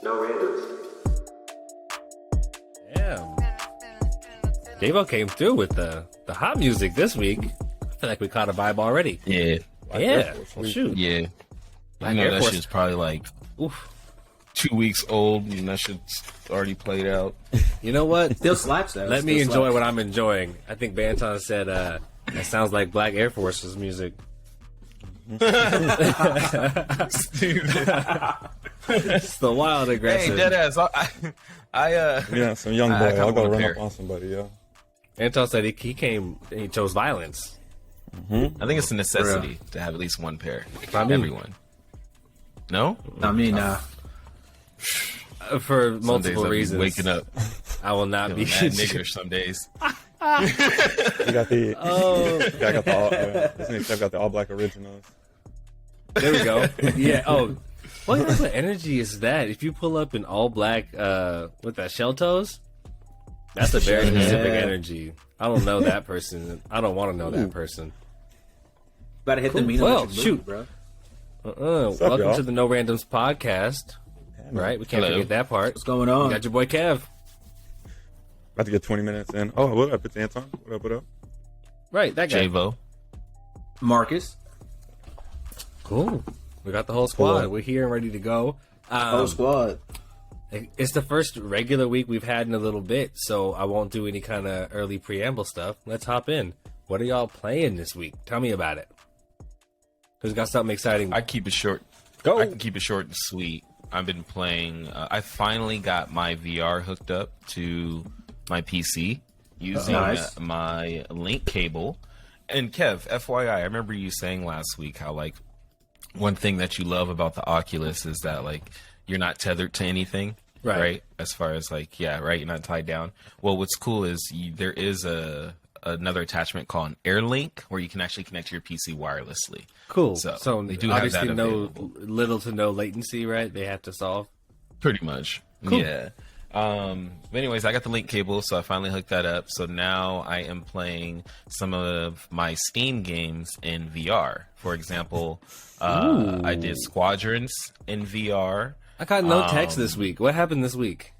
No randoms. Damn. Davo came through with the hot music this week. I feel like we caught a vibe already. Yeah. Yeah. Well, shoot. Yeah. Black I know Air that Force. shit's probably like Oof. 2 weeks old, and that shit's already played out. You know what? Still slaps though. Let Still me enjoy slaps. what I'm enjoying. I think Banton said that sounds like Black Air Force's music. It's the wild Hey, aggressive. deadass. Yeah, some young I boy. kinda I'll go wanna run pair. up on somebody, yeah. Anton said he came and he chose violence. I think it's a necessity to have at least one pair. I mean- Everyone. No? I mean, For Some days multiple I'll be reasons. waking up I will not be. feeling mad nigger some days. You got the I got the all, this nigga Chef got the all black originals. There we go. Yeah. Oh, what type of energy is that? If you pull up in all black with that shell toes, that's a very specific energy. I don't know that person. I don't want to know that person. gotta hit Cool. the mean Well, electric shoot. booty, bro. up, Welcome y'all? to the No Randoms podcast. Right, we can't Hello. forget that part. What's going You on? got your boy Kev. About to get 20 minutes in. Oh, what up? It's Anton. What up, what up? Right, that guy. Javo. Marcus. Cool. We got the whole squad. Cool. We're here and ready to go. Whole squad. It's the first regular week we've had in a little bit, so I won't do any kind of early preamble stuff. Let's hop in. What are y'all playing this week? Tell me about it. Who's got something exciting? I keep it short. Go. I can keep it short and sweet. I've been playing. I finally got my VR hooked up to my PC using Nice. my link cable. And Kev, FYI, I remember you saying last week how like one thing that you love about the Oculus is that like you're not tethered to anything, Right. As far as like you're not tied down. Well, what's cool is there is another attachment called an AirLink where you can actually connect to your PC wirelessly. Cool. So, So they do have obviously that no available. little to no latency, right? They have to solve. Pretty much. Cool. Yeah. But anyways, I got the link cable, so I finally hooked that up. So now I am playing some of my Steam games in VR. For example, I did Squadrons in VR. I got no text this week. What happened this week?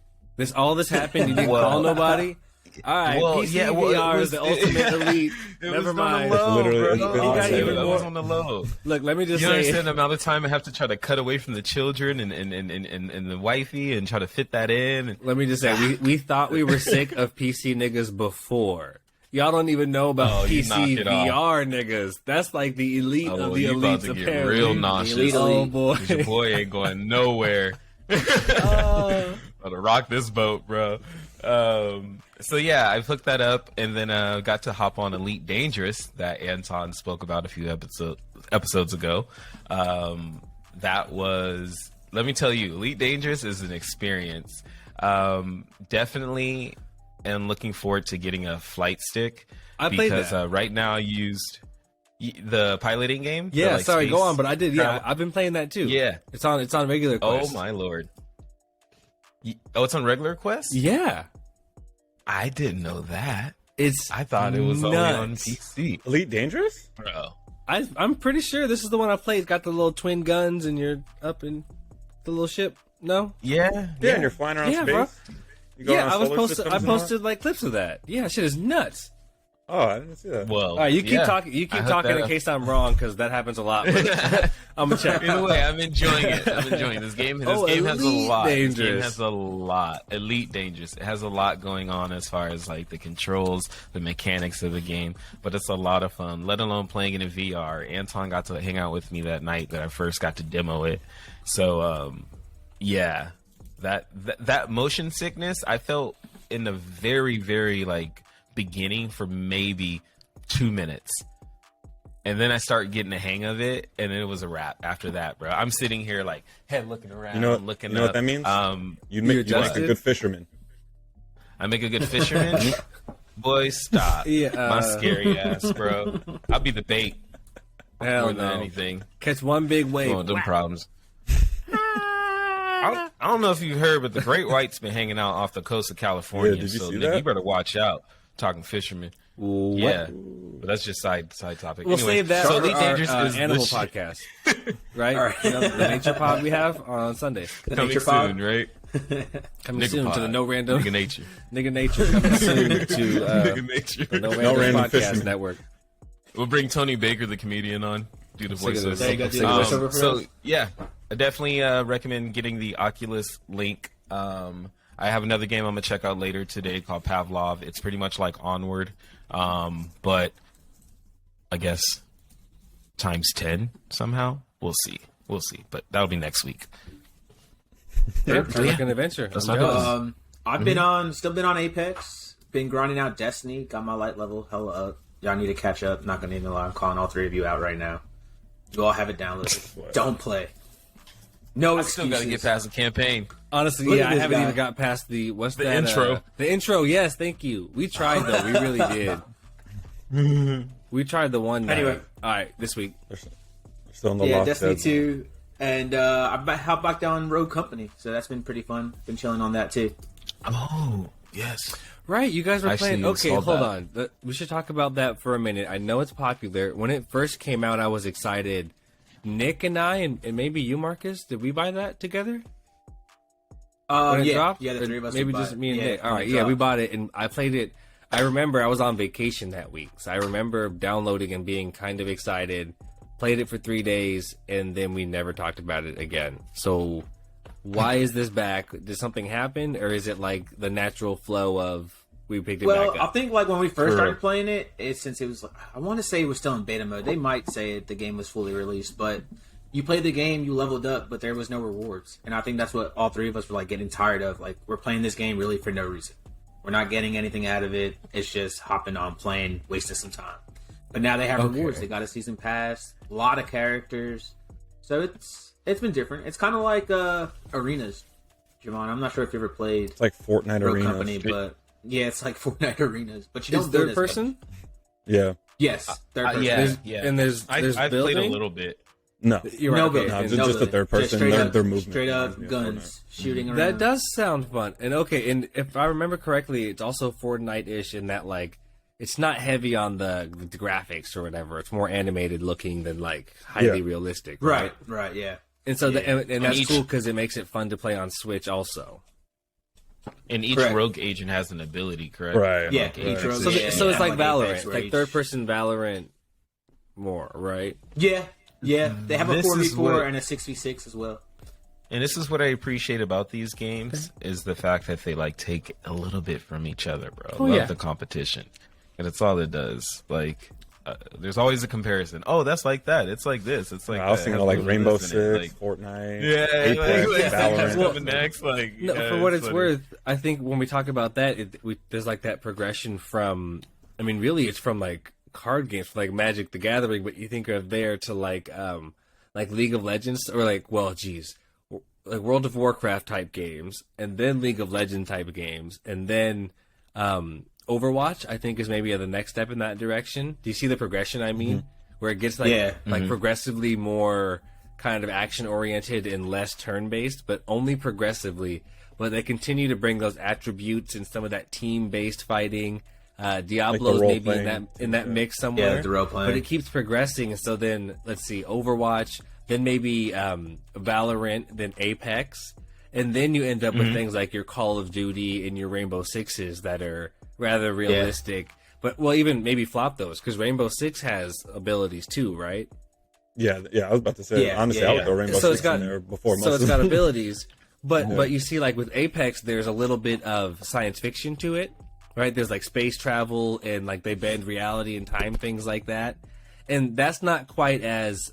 All this happened. You didn't Well- call nobody. All right, Well, PC yeah, well, it VR is was- the ultimate elite. Never mind. Literally, it's been It on sale. was on the low. Look, let me just You say. understand the amount of time I have to try to cut away from the children and the wifey and try to fit that in. Let me just say, we thought we were sick of PC niggas before. Y'all don't even know about Oh, you PC knocked it off. VR niggas. That's like the elite Oh, of the you about elites, to get apparently. real nauseous. elite. Oh boy. 'Cause your boy ain't going nowhere. About to rock this boat, bro. So yeah, I hooked that up and then got to hop on Elite Dangerous that Anton spoke about a few episodes ago. That was, let me tell you, Elite Dangerous is an experience. Definitely am looking forward to getting a flight stick I played because that. right now I used the piloting game. Yeah, the, like, sorry, space go on, but I did. Yeah, travel. I've been playing that too. Yeah. it's on regular Oh Quest. my lord. Oh, it's on regular Quest? Yeah, I didn't know that. it's. I thought it was only on nuts. PC. Elite Dangerous? Bro. I'm pretty sure this is the one I played. It's got the little twin guns, and you're up in the little ship. No, Yeah, and you're flying around Yeah, space. bro. You go yeah, around I was solar posted. systems I and all posted like clips of that. Yeah, shit is nuts. that? Oh, I didn't see that. Well, All right, you keep yeah. talking. You I keep hooked talking that in up. case I'm wrong, because that happens a lot. But I'm gonna check. Either way, I'm enjoying it. I'm enjoying this game. This Oh, game has a Elite lot. This game Dangerous. has a lot. Elite Dangerous. It has a lot going on as far as like the controls, the mechanics of the game. But it's a lot of fun. Let alone playing it in VR. Anton got to hang out with me that night that I first got to demo it. So yeah, that motion sickness I felt in the very very like beginning for maybe 2 minutes. And then I started getting the hang of it, and it was a wrap after that, bro. I'm sitting here like head looking around, You know, looking you know up. what that means? You you make a adjusted? good fisherman. I make a good fisherman. Boy, stop. Yeah, My scary ass, bro. I'll be the bait Hell more than no. anything. Catch one big wave. Oh, them problems. I don't know if you heard, but the great white's been hanging out off the coast of California. Yeah, did you so see nigga, that? you better watch out. Talking fishermen. Yeah, but that's just side topic. We'll Anyway, save that so for Elite our Dangerous is the animal shit. podcast, right? All right. You know, the nature pod we have on Sundays. The Coming nature pod. soon, right? Coming Nigga soon to pod. the No Random Nigga nature. Nigga Nature. Coming soon to Nigga nature. the No Random Random Podcast Fisherman. Network. We'll bring Tony Baker, the comedian, on. Do the Sick of this. voiceover. There you go, do the voiceover for So us. yeah, I definitely recommend getting the Oculus Link. I have another game I'm gonna check out later today called Pavlov. It's pretty much like Onward, but I guess times 10 somehow. We'll see. But that'll be next week. Yeah, sounds like an adventure. That's I'm not jealous. I've still been on Apex. Been grinding out Destiny. Got my light level hella up. Y'all need to catch up. Not gonna even lie. I'm calling all three of you out right now. You all have it downloaded. Don't play. No I excuses. still gotta get past the campaign. Honestly, Look yeah, at I this haven't guy. even got past the The intro. The intro, yes, thank you. We tried though, we really did. We tried the one night. Anyway. All right, this week. They're still in the Yeah, lock Destiny dead. 2. And I hopped back down Rogue Company. So that's been pretty fun. Been chilling on that too. Oh yes. Right, you guys were Actually playing. Okay, installed hold that. on. We should talk about that for a minute. I know it's popular. When it first came out, I was excited. Nick and I, and maybe you, Marcus, did we buy that together? When it Yeah, dropped? yeah, the Or three of us. maybe would buy just it. me and Yeah, Nick. All when right, it yeah, we dropped. bought it, and I played it. I remember I was on vacation that week, so I remember downloading and being kind of excited. Played it for 3 days, and then we never talked about it again. So, why is this back? Did something happen, or is it like the natural flow of we picked it Well, back I up? think like when we first Correct. started playing it, since it was, I want to say it was still in beta mode. They might say the game was fully released, but you played the game, you leveled up, but there was no rewards. And I think that's what all three of us were like getting tired of. Like, we're playing this game really for no reason. We're not getting anything out of it. It's just hopping on, playing, wasting some time. But now they have Okay. rewards. They got a season pass, a lot of characters. So it's been different. It's kind of like Arenas, Javon. I'm not sure if you ever played It's like Fortnite Rogue Arena. Company, but yeah, it's like Fortnite Arenas. But you Is don't build third as person? Yeah. Yes, third person. Yeah, There's- yeah. and there's I've played a building? little bit. No. You're right, No okay. building. No, And just No the building. third person, Just their movement Straight reminds up me of guns Fortnite. shooting around. That does sound fun. And okay, and if I remember correctly, it's also Fortnite-ish in that like it's not heavy on the graphics or whatever. It's more animated looking than like highly Yeah. realistic, Right, right, yeah. And so and that's each- cool because it makes it fun to play on Switch also. And each Correct. rogue agent has an ability, correct? Right. Yeah, Right. each rogue So, agent so it's have, like Apex, Valorant, where like each- third person Valorant more, right? Yeah, yeah. They have a This is 4v4 what- and a 6v6 as well. And this is what I appreciate about these games is the fact that they like take a little bit from each other, bro. I Oh, love yeah. the competition, and it's all it does. Like, there's always a comparison. Oh, that's like that. It's like this. It's like I was that. thinking It of like has Rainbow this in it, Six, Fortnite, yeah, Apex, like, Valorant. Well, coming next. Like, No, yeah, for what it's it's funny. worth, I think when we talk about that, there's like that progression from. I mean, really, it's from like card games, like Magic the Gathering, but you think of there to like League of Legends or like, well, geez, like World of Warcraft type games, and then League of Legends type games, and then Overwatch. I think is maybe the next step in that direction. Do you see the progression? I mean, where it gets like Yeah. progressively more kind of action oriented and less turn based, but only progressively. But they continue to bring those attributes and some of that team based fighting. Diablo's maybe in role-playing, that mix somewhere. Yeah, the role-playing. But it keeps progressing, and so then let's see, Overwatch, then maybe Valorant, then Apex, and then you end up with things like your Call of Duty and your Rainbow Sixes that are rather realistic. But well, even maybe flop those because Rainbow Six has abilities too, right? Yeah, I was about to say. Yeah, honestly, yeah, I would yeah. throw Rainbow So Six it's got in there before most so it's of got them. abilities, but you see, like with Apex, there's a little bit of science fiction to it, right? There's like space travel and like they bend reality and time, things like that, and that's not quite as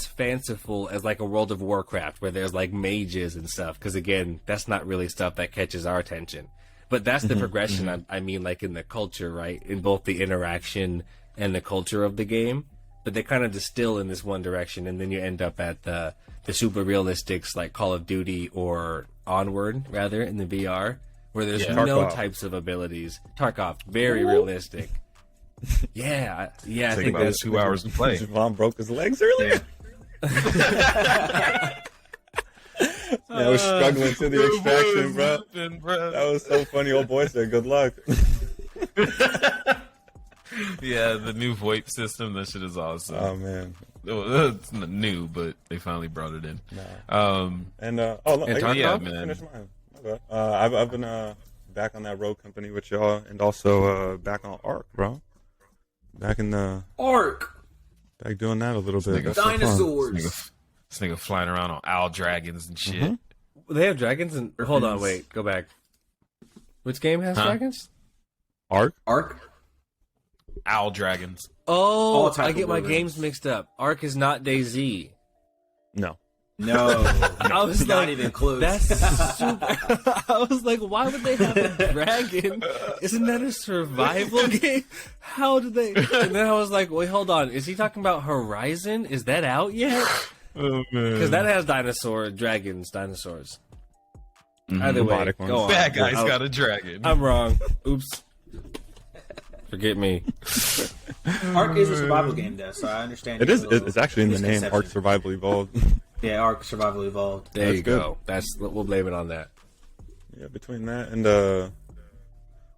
fanciful as like a World of Warcraft where there's like mages and stuff. Because again, that's not really stuff that catches our attention. But that's the progression. I mean, like in the culture, right? In both the interaction and the culture of the game. But they kind of distill in this one direction, and then you end up at the super realistics like Call of Duty or Onward, rather, in the VR, where there's Yeah. no Tarkov. types of abilities. Tarkov, very realistic. Yeah, I Take think about that's 2 hours to play. Javon broke his legs earlier. I was struggling to the extraction, bro. That was so funny. Old boy said, "Good luck." Yeah, the new VoIP system. That shit is awesome. Oh man. It's not new, but they finally brought it in. And look, yeah, man. man. Finish mine. Okay. I've been back on that road company with y'all, and also back on Ark, bro. Back in the Ark. Back doing that a little bit. That's so fun. Dinosaurs. This nigga flying around on owl dragons and shit. Mm-hmm. They have dragons and hold on, wait, go back. Which game has dragons? Ark. Owl dragons. Oh, type I get of my wolverines. games mixed up. Ark is not DayZ. No. No, I was not like, even close. That's super. I was like, why would they have a dragon? Isn't that a survival game? How did they? And then I was like, wait, hold on. Is he talking about Horizon? Is that out yet? Oh man. Because that has dinosaurs. Either way, Robotic ones. go on. Bad guy's Oh, got a dragon. I'm wrong. Oops. Forget me. Ark is a survival game, though, so I understand. It is. It's actually in the name. misconception. Ark Survival Evolved. Yeah, Ark Survival Evolved. There That's you go. We'll blame it on that. Yeah, between that and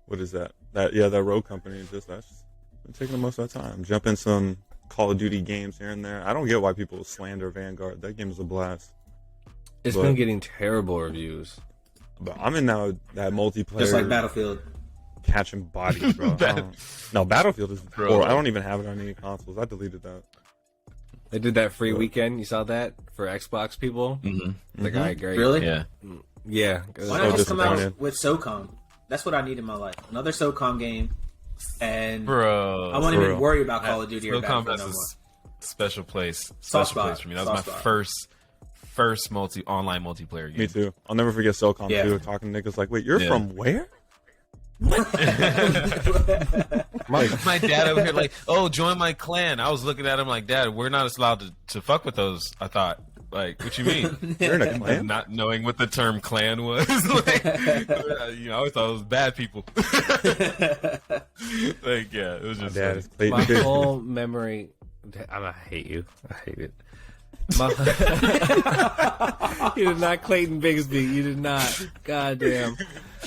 what is that? That road company is just that's been taking the most of that time. Jump in some Call of Duty games here and there. I don't get why people slander Vanguard. That game is a blast. It's been getting terrible reviews. But I'm in now that multiplayer. Just like Battlefield. Catching bodies, bro. No, Battlefield is Bro. horrible. I don't even have it on any consoles. I deleted that. They did that free weekend. You saw that for Xbox people? The guy, great. Really? Yeah. Yeah. Why not just come out disappointed. with SOCOM? That's what I need in my life. Another SOCOM game, and Bro. I won't even worry about Call of Duty or SOCOM Battlefield has no a more. special place. Soft Special place spot. for me. That was Soft my spot. first online multiplayer game. Me too. I'll never forget SOCOM Yeah. 2. Talking to niggas like, wait, you're Yeah. from where? My dad over here like, oh, join my clan. I was looking at him like, Dad, we're not allowed to fuck with those. I thought, like, what you mean? You're in a clan? Not knowing what the term clan was. Like, I always thought it was bad people. Like, yeah, it was just Dad like, is Clayton My Bigsby. whole memory. I hate you. I hate it. You did not Clayton Bigsby. You did not. God damn.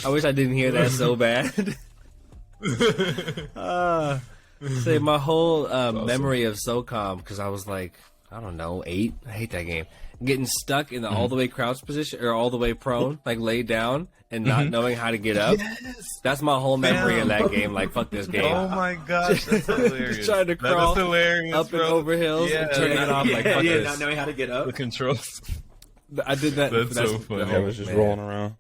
I wish I didn't hear that so bad. Say my whole memory of SOCOM, because I was like, I don't know, 8. I hate that game. Getting stuck in the all the way crouch position or all the way prone, like laid down and not knowing how to get up. yes. That's my whole memory of that game. Like, fuck this game. Oh my gosh, that's hilarious. Just trying to crawl that is hilarious, up and bro. over hills and turning it off like, fuck yeah, this. not knowing how to get The up. controls. I did that. That's so funny. I was just rolling around.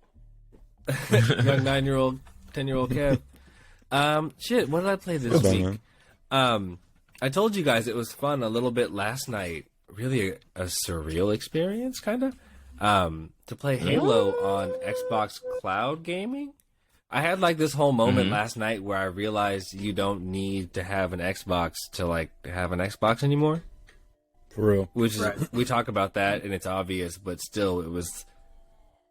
Young 9-year-old, 10-year-old Kev. Shit, what did I play this Good one, week? I told you guys it was fun a little bit last night. Really a surreal experience, kind of. To play Halo on Xbox Cloud Gaming. I had like this whole moment last night where I realized you don't need to have an Xbox to like have an Xbox anymore. For real. Which is Right. we talk about that and it's obvious, but still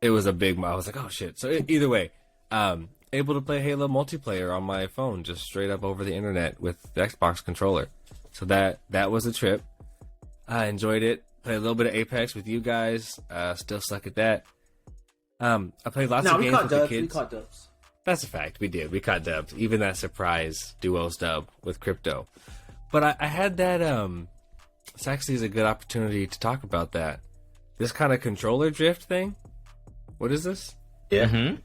it was a big. I was like, oh shit. So either way, able to play Halo multiplayer on my phone just straight up over the internet with the Xbox controller. So that was a trip. I enjoyed it. Played a little bit of Apex with you guys. Still suck at that. I played lots No, of we games caught with the dubs. We kids. caught dubs. That's a fact. We did. We caught dubbed. Even that surprise duos dub with Crypto. But I had that. This actually is a good opportunity to talk about that. This kind of controller drift thing. What is this? Yeah.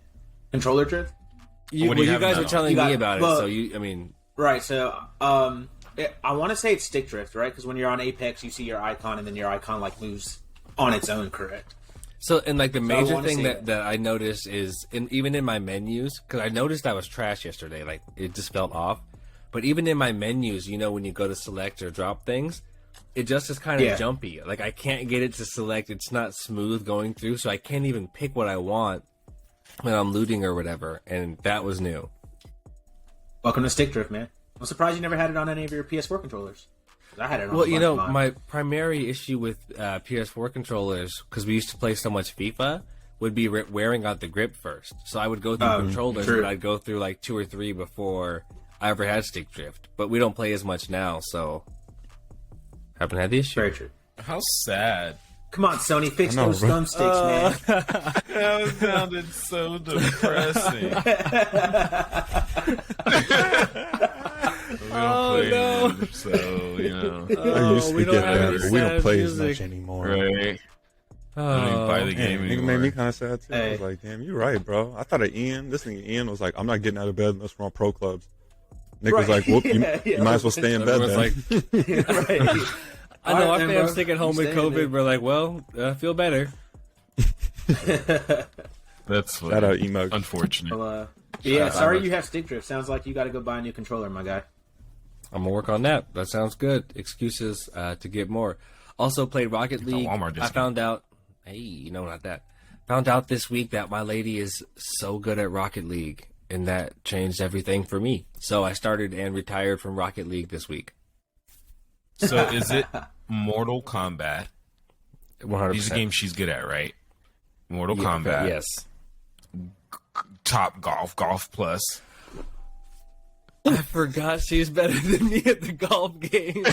Controller drift. What do you You have guys that are on? telling You got- me about it. well- So I mean, Right. So, I want to say it's stick drift, right? Because when you're on Apex, you see your icon, and then your icon like moves on its own. Correct. so and like the I major wanna thing see that I noticed is even in my menus, because I noticed I was trash yesterday. Like it just felt off. But even in my menus, when you go to select or drop things, it just is kind of Yeah. jumpy. Like I can't get it to select. It's not smooth going through, so I can't even pick what I want when I'm looting or whatever. And that was new. Welcome to stick drift, man. I'm surprised you never had it on any of your PS4 controllers. 'Cause I had it on. Well, a bunch of mine. my primary issue with PS4 controllers, because we used to play so much FIFA, would be wearing out the grip first. So I would go through controllers, true. but I'd go through like 2 or 3 before I ever had stick drift. But we don't play as much now, so haven't had the issue. Very true. How sad. Come on, Sony, fix I know, those bro. thumbsticks, man. That sounded so depressing. don't play no. anymore, so you know. I used to we get don't have that, any but we don't sad play music. as much anymore. Right. I don't even buy the game Damn, nigga anymore. made me kind of sad too. I Hey. was like, damn, you're right, bro. I thought of Ian. This nigga Ian was like, I'm not getting out of bed unless we're on pro clubs. Nick was Right. like, whoop, Yeah, you might as well stay in bed Everyone's then. like, right. I know All our right, then, fam's bro. sick at home You with staying COVID. there. We're like, well, I feel better. That's funny. Shout out emo. Unfortunate. Well, yeah, out, sorry Amos. you have stick drift. Sounds like you got to go buy a new controller, my guy. I'm gonna work on that. That sounds good. Excuses to get more. Also played Rocket League. Walmart I discount. found out. Hey, no, not that. Found out this week that my lady is so good at Rocket League, and that changed everything for me. So I started and retired from Rocket League this week. So is it Mortal Kombat? 100%. These are games she's good at, right? Mortal Kombat. Yes. Top Golf Plus. I forgot she's better than me at the golf game.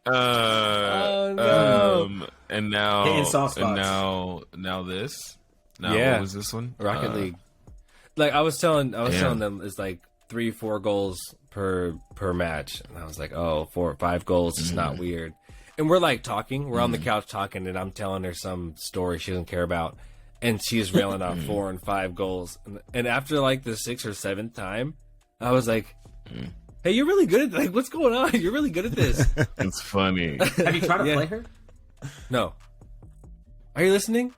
no. And now, Hitting soft spots. now this. Now Yeah. what was this one? Rocket League. Like I was telling them it's like 3-4 goals per match, and I was like, oh, 4 or 5 goals is not weird. And we're like talking, we're on the couch talking, and I'm telling her some story she doesn't care about, and she's railing on 4 and 5 goals. And after like the 6th or 7th time, I was like, hey, you're really good at like what's going on? You're really good at this. It's funny. Have you tried to Yeah. play her? No. Are you listening?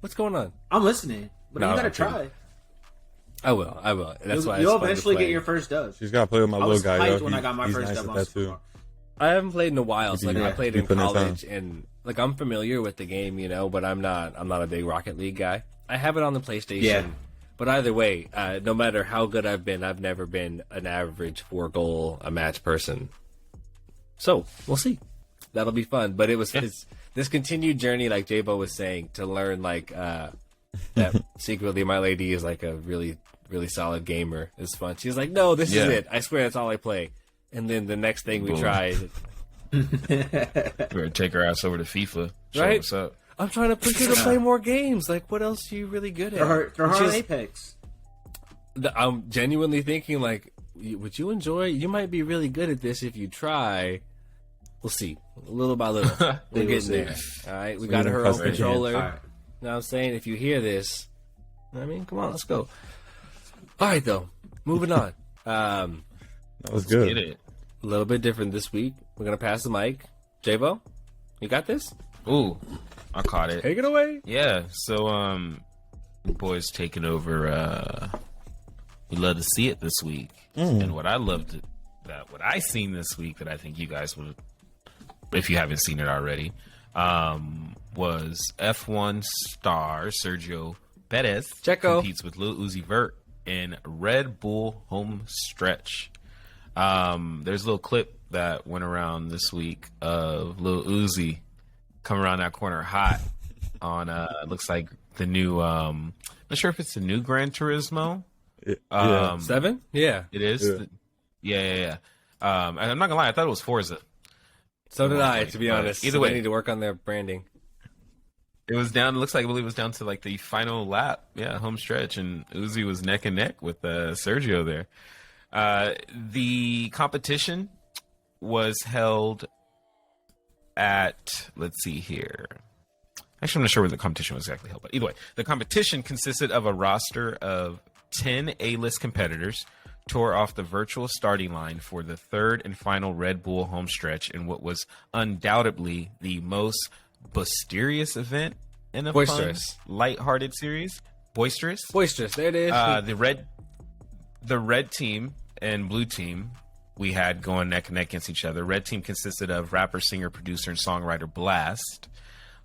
What's going on? I'm listening, but No, you got to I'm kidding. try. I will. That's why You'll it's fun to eventually play. get your first dub. She's got to play with my I little was guy, hyped yo. when I got my He's first nice dub at on that Super too. Bowl. I haven't played in a while. So like Yeah, I played you in put in college, and like I'm familiar with the game, but I'm not a big Rocket League guy. I have it on the PlayStation. Yeah. But either way, no matter how good I've been, I've never been an average 4-goal a match person. So we'll see. That'll be fun. But it's this continued journey, like J-Bo was saying, to learn like that secretly my lady is like a really, really solid gamer. It's fun. She's like, no, this Yeah. is it. I swear that's all I play. And then the next thing we Boom. try, We're gonna take her ass over to FIFA. Show Right? What's up? I'm trying to push her to play more games. Like, what else are you really good at? Throw her And on she's- Apex. I'm genuinely thinking, like, would you enjoy? You might be really good at this if you try. We'll see, little by little. We're We will getting see. there. All right, we So got you her can own cuss the controller. All right. You know what I'm saying? If you hear this, I mean, come on, let's go. All right, though, moving on. That was Get good. it. A little bit different this week. We're gonna pass the mic. J-Bo, you got this? Ooh, I caught it. Take it away. Yeah, so boys taking over we love to see it this week. And what I loved what I seen this week that I think you guys would, if you haven't seen it already, was F1 star Sergio Perez Checo. competes with Lil Uzi Vert in Red Bull home stretch. There's a little clip that went around this week of Lil Uzi coming around that corner hot on looks like the new not sure if it's the new Gran Turismo. Yeah. 7? Yeah. It is. Yeah. And I'm not gonna lie, I thought it was Forza. So did I, like, to be but honest. either So way. they need to work on their branding. It was down. It looks like I believe it was down to like the final lap. Yeah, home stretch, and Uzi was neck and neck with Sergio there. The competition was held at. Let's see here. Actually, I'm not sure where the competition was exactly held, but either way, the competition consisted of a roster of 10 A-list competitors. Tore off the virtual starting line for the third and final Red Bull home stretch in what was undoubtedly the most boisterous event in a Boisterous. fun, lighthearted series. Boisterous. Boisterous. There it is. The red team and blue team we had going neck and neck against each other. Red team consisted of rapper, singer, producer, and songwriter Blast,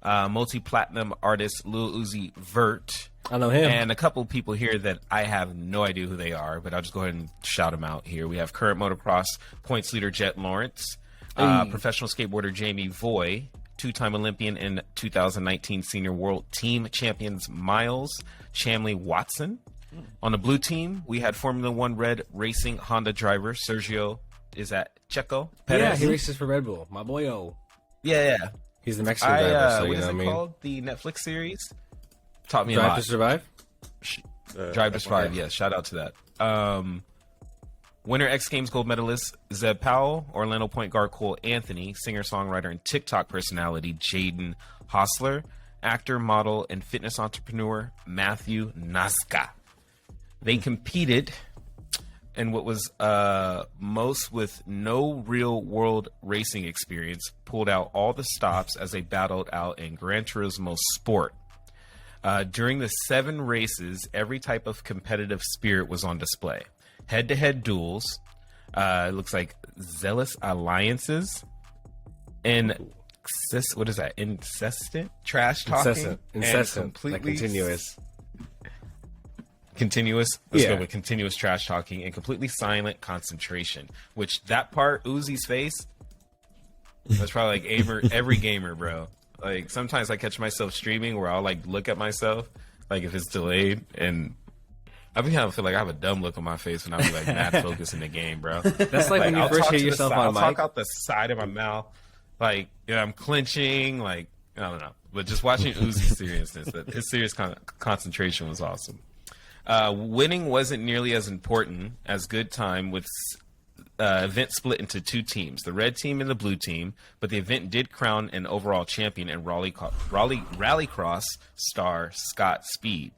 multi-platinum artist Lil Uzi Vert, I know him. and a couple of people here that I have no idea who they are, but I'll just go ahead and shout them out here. We have current motocross points leader Jet Lawrence, professional skateboarder Jamie Voy, two-time Olympian and 2019 Senior World Team Champions Miles Chamley Watson. On the blue team, we had Formula One Red Racing Honda driver Sergio Checo Perez. Yeah, he races for Red Bull. My boy, yeah. he's the Mexican driver, so What you is know it what I mean. called? The Netflix series taught me a Drive lot. to Survive. Drive to F1, Survive. Yes, shout out to that. Winter X Games gold medalist Zeb Powell, Orlando point guard Cole Anthony, singer-songwriter and TikTok personality Jaden Hostler, actor, model, and fitness entrepreneur Matthew Nasca. They competed in what was most with no real-world racing experience, pulled out all the stops as they battled out in Gran Turismo Sport. During the 7 races, every type of competitive spirit was on display. Head-to-head duels, it looks like zealous alliances, and what is that? Incessant trash talking, incessant, completely like continuous. Continuous. Let's go with continuous trash talking and completely silent concentration. Which that part, Uzi's face, that's probably like every gamer, bro. Like sometimes I catch myself streaming where I'll like look at myself, like if it's delayed, and I feel like I have a dumb look on my face when I'm like mad focused in the game, bro. That's like when you I'll first talk hear to the yourself side, on I'll mic. talk out the side of my mouth, like I'm clenching, like I don't know. But just watching Uzi's seriousness, his serious concentration was awesome. Winning wasn't nearly as important as good time, with event split into 2 teams, the red team and the blue team, but the event did crown an overall champion and rallycross star Scott Speed.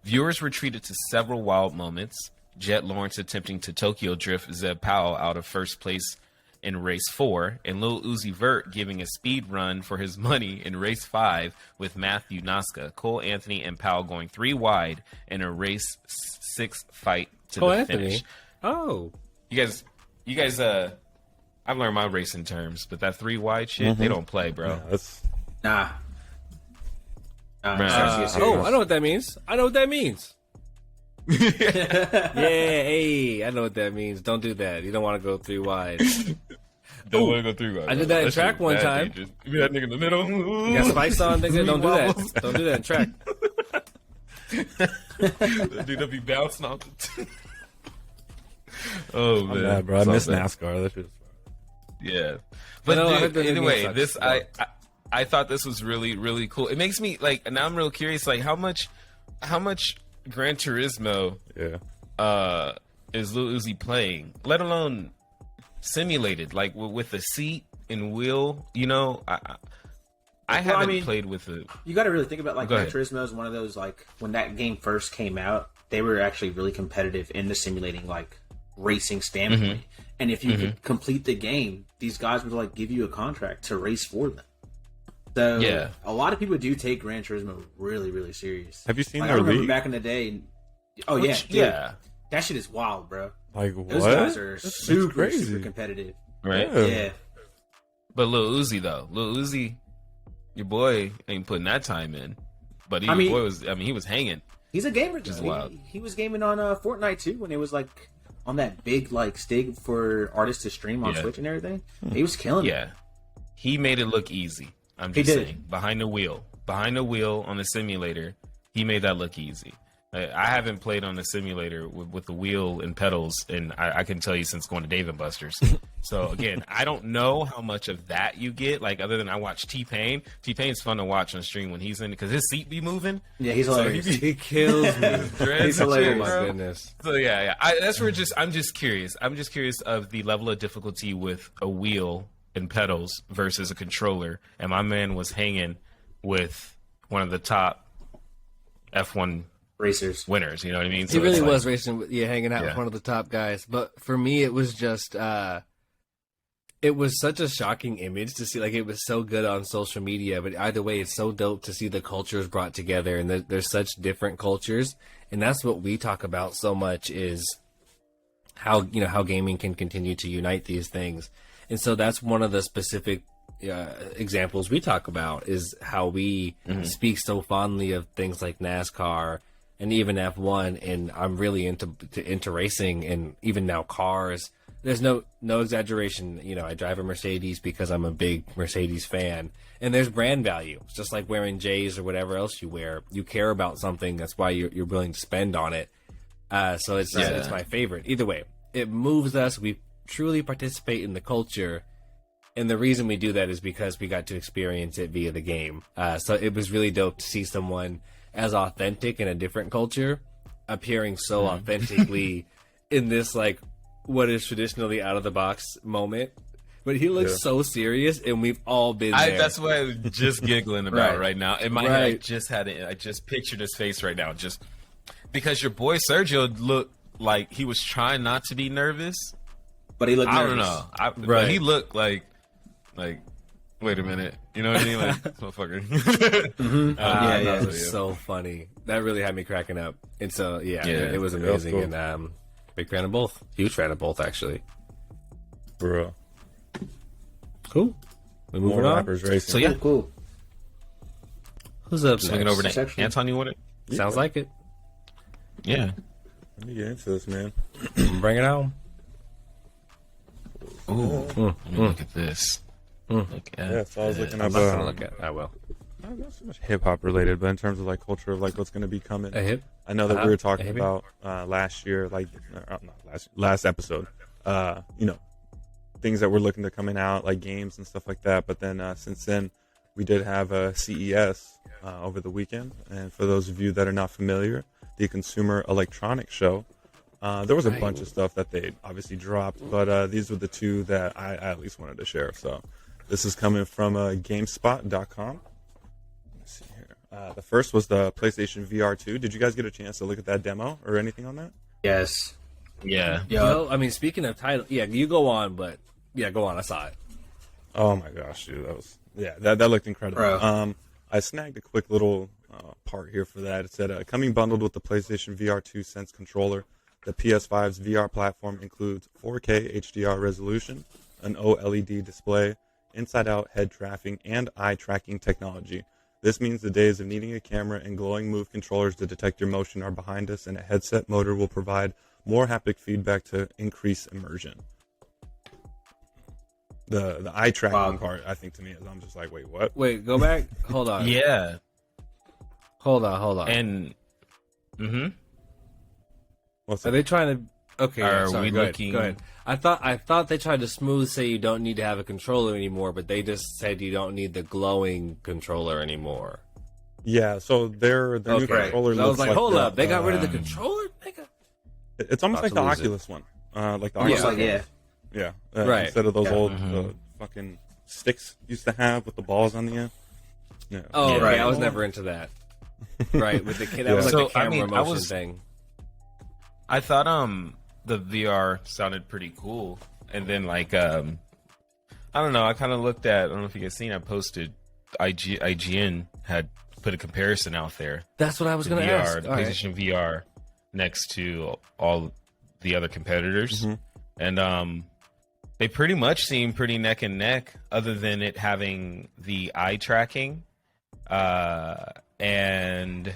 Viewers were treated to several wild moments. Jet Lawrence attempting to Tokyo drift Zeb Powell out of first place in race 4, and Lil Uzi Vert giving a speed run for his money in race 5 with Matthew Nasca, Cole Anthony, and Powell going 3 wide in a race 6 fight to Cole the Anthony. finish. Oh, You guys, I've learned my racing terms, but that 3 wide shit, they don't play, bro. Yeah, that's Nah. Right. I know what that means. I know what that means. Yeah, hey, I know what that means. Don't do that. You don't want to go 3 wide. Don't want to go 3 wide. I did that in track one time. Dangerous. You that nigga in the middle. You got spikes on, nigga. Don't do that. Don't do that in track. That dude that be bouncing off the Oh man, bad, bro. I miss NASCAR. That shit's Yeah, but No, I heard dude, the new anyway, game this sucks. I thought this was really really cool. It makes me like, and now I'm real curious, like how much Gran Turismo yeah. is Lil Uzi playing, let alone simulated, like with the seat and wheel. You know, I haven't played with it. You got to really think about like Go Gran ahead. Turismo is one of those, like when that game first came out, they were actually really competitive in the simulating like racing standpoint. And if you could complete the game, these guys would like give you a contract to race for them. So Yeah. a lot of people do take Gran Turismo really, really serious. Have you seen Like, I their remember league? back in the day. Oh yeah, Which- dude, yeah, that shit is wild, bro. Like what? Those guys are That's super, crazy. super competitive. right. Yeah. Yeah. But Lil Uzi though, Lil Uzi, your boy ain't putting that time in. But I mean- he was hanging. He's a gamer. Just Though. wild. He was gaming on Fortnite too when it was like on that big like stig for artists to stream on Yeah. Twitch and everything. He was killing it. Yeah, he made it look easy. I'm He just did. saying, behind the wheel on the simulator, he made that look easy. I haven't played on the simulator with the wheel and pedals, and I can tell you since going to Dave and Buster's. So again, I don't know how much of that you get. Like other than I watch T-Pain. T-Pain's fun to watch on stream when he's in because his seat be moving. Yeah, he's So hilarious. He kills me. Dreads He's and shit, Oh hilarious. my bro. goodness. So yeah. I'm just curious. I'm just curious of the level of difficulty with a wheel and pedals versus a controller. And my man was hanging with one of the top F1 Racers. winners. You know what I mean? He So really it's like- was racing, hanging out with Yeah. one of the top guys. But for me, it was just, it was such a shocking image to see. Like, it was so good on social media. But either way, it's so dope to see the cultures brought together. And there's such different cultures. And that's what we talk about so much is how gaming can continue to unite these things. And so that's one of the specific examples we talk about is how we speak so fondly of things like NASCAR and even F1, and I'm really into racing and even now cars. There's no exaggeration. You know, I drive a Mercedes because I'm a big Mercedes fan, and there's brand value. It's just like wearing J's or whatever else you wear. You care about something, that's why you're willing to spend on it. So it's my favorite. Either way, it moves us. We truly participate in the culture. And the reason we do that is because we got to experience it via the game. So it was really dope to see someone as authentic in a different culture appearing so authentically in this like what is traditionally out of the box moment. But he looks so serious, and we've all been there. That's what I'm just giggling about right now. In my head, I just pictured his face right now, just because your boy Sergio looked like he was trying not to be nervous, but he looked nervous. I don't know. But he looked like, wait a minute, you know what I mean? Like, this motherfucker. That was so funny. That really had me cracking up. And so, it was amazing. Cool. And big fan of both. Huge fan of both, actually. For real. Cool. We moving on. Rappers racing. So yeah, cool. Who's up? Swinging over to Anton. You want it? Sounds like it. Yeah. Let me get into this, man. Bring it on. Ooh. Let me look at this. Look at so I was looking up. I'm not gonna look at. I will. Not so much hip hop related, but in terms of like culture of like what's going to be coming. I know that we were talking about last year, last episode. Things that we're looking to coming out, like games and stuff like that. But then since then, we did have a CES over the weekend. And for those of you that are not familiar, the Consumer Electronics Show, there was a bunch of stuff that they obviously dropped, but these were the two that I at least wanted to share. So this is coming from GameSpot.com. Let's see here. The first was the PlayStation VR 2. Did you guys get a chance to look at that demo or anything on that? Yes. Yeah. Well, I mean, speaking of title, you go on, but go on. I saw it. Oh my gosh, dude, that looked incredible. Bro. I snagged a quick little part here for that. It said coming bundled with the PlayStation VR 2 Sense controller, the PS5's VR platform includes 4K HDR resolution, an OLED display, inside-out head tracking, and eye tracking technology. This means the days of needing a camera and glowing move controllers to detect your motion are behind us, and a headset motor will provide more haptic feedback to increase immersion. The eye tracking part, I think, to me, is I'm just like, wait, what? Wait, go back. Hold on. Yeah. Hold on. And, What's Are they trying to? Okay, we go looking? ahead. I thought they tried to smooth say you don't need to have a controller anymore, but they just said you don't need the glowing controller anymore. Yeah, so their new controller. So I was like, hold up, they got rid of the um, controller. It's almost like the Oculus one, like the Oculus. Yeah, right. Instead of those old fucking sticks used to have with the balls on the end. Yeah. Oh, right. I was never into that. Right, with the kid, that was like the camera motion thing. I thought the VR sounded pretty cool, and then I don't know. I kind of looked at. I don't know if you guys seen. I posted. IGN had put a comparison out there. That's what I was going to ask. The PlayStation VR next to all the other competitors, and they pretty much seem pretty neck and neck, other than it having the eye tracking, and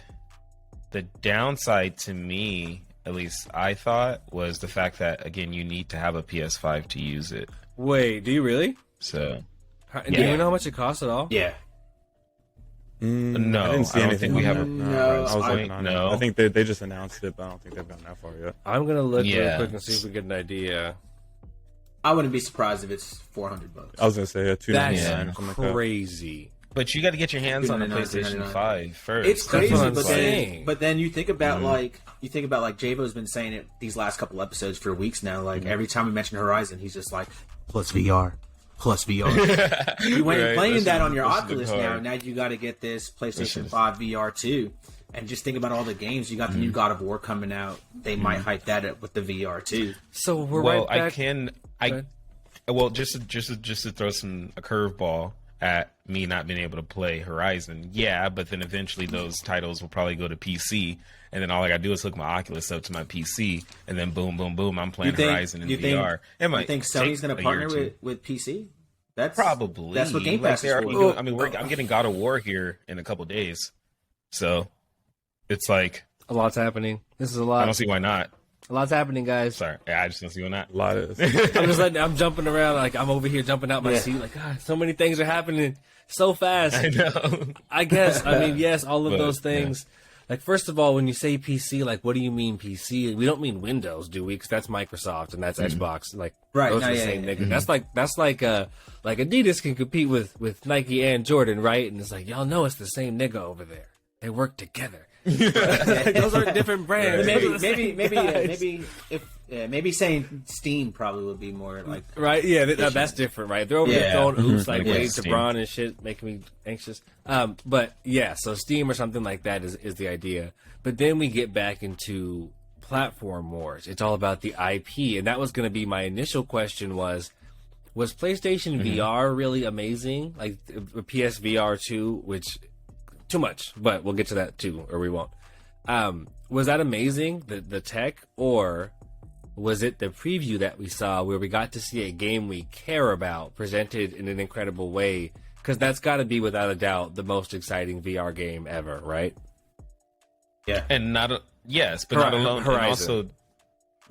the downside to me, at least I thought, was the fact that, again, you need to have a PS5 to use it. Wait, do you really? So, do you know how much it costs at all? Yeah. No, I didn't see anything. We have. I was looking on it. I think they just announced it, but I don't think they've gone that far yet. I'm gonna look real quick and see if we get an idea. I wouldn't be surprised if it's $400. I was gonna say a $299. That's crazy. But you got to get your hands on the PlayStation 5 first. It's crazy, but then you think about like Javo's been saying it these last couple episodes for weeks now. Like every time we mention Horizon, he's just like plus VR. You went playing that on your Oculus now. Now you got to get this PlayStation 5 VR too. And just think about all the games. You got the new God of War coming out. They might hype that up with the VR too. So we're right back. Just to throw a curveball at me not being able to play Horizon. Yeah, but then eventually those titles will probably go to PC, and then all I gotta do is hook my Oculus up to my PC, and then boom, boom, boom, I'm playing Horizon in VR. You think Sony's gonna partner with PC? That's probably what Game Pass is for. I mean, I'm getting God of War here in a couple days, so it's like a lot's happening. This is a lot. I don't see why not. A lot's happening, guys. Sorry, I just don't see why not. A lot of. I'm jumping around like I'm over here jumping out my seat. Like, God, so many things are happening so fast. I know. I guess. I mean, yes, all of those things. Yeah. Like, first of all, when you say PC, like, what do you mean PC? We don't mean Windows, do we? Because that's Microsoft and that's Xbox. Like, those are the same nigga. That's like Adidas can compete with Nike and Jordan, right? And it's like, y'all know it's the same nigga over there. they work together. Those are different brands. Maybe saying Steam probably would be more like right. Yeah, that's different, right? They're over there throwing oops like Wade to Steam. Braun and shit, making me anxious. But yeah, so Steam or something like that is the idea. But then we get back into platform wars. It's all about the IP, and that was going to be my initial question: was PlayStation VR really amazing? Like PSVR 2, which too much, but we'll get to that too, or we won't. Was that amazing, the tech, or was it the preview that we saw where we got to see a game we care about presented in an incredible way? Because that's got to be, without a doubt, the most exciting VR game ever, right? Yeah, and not alone. Horizon. And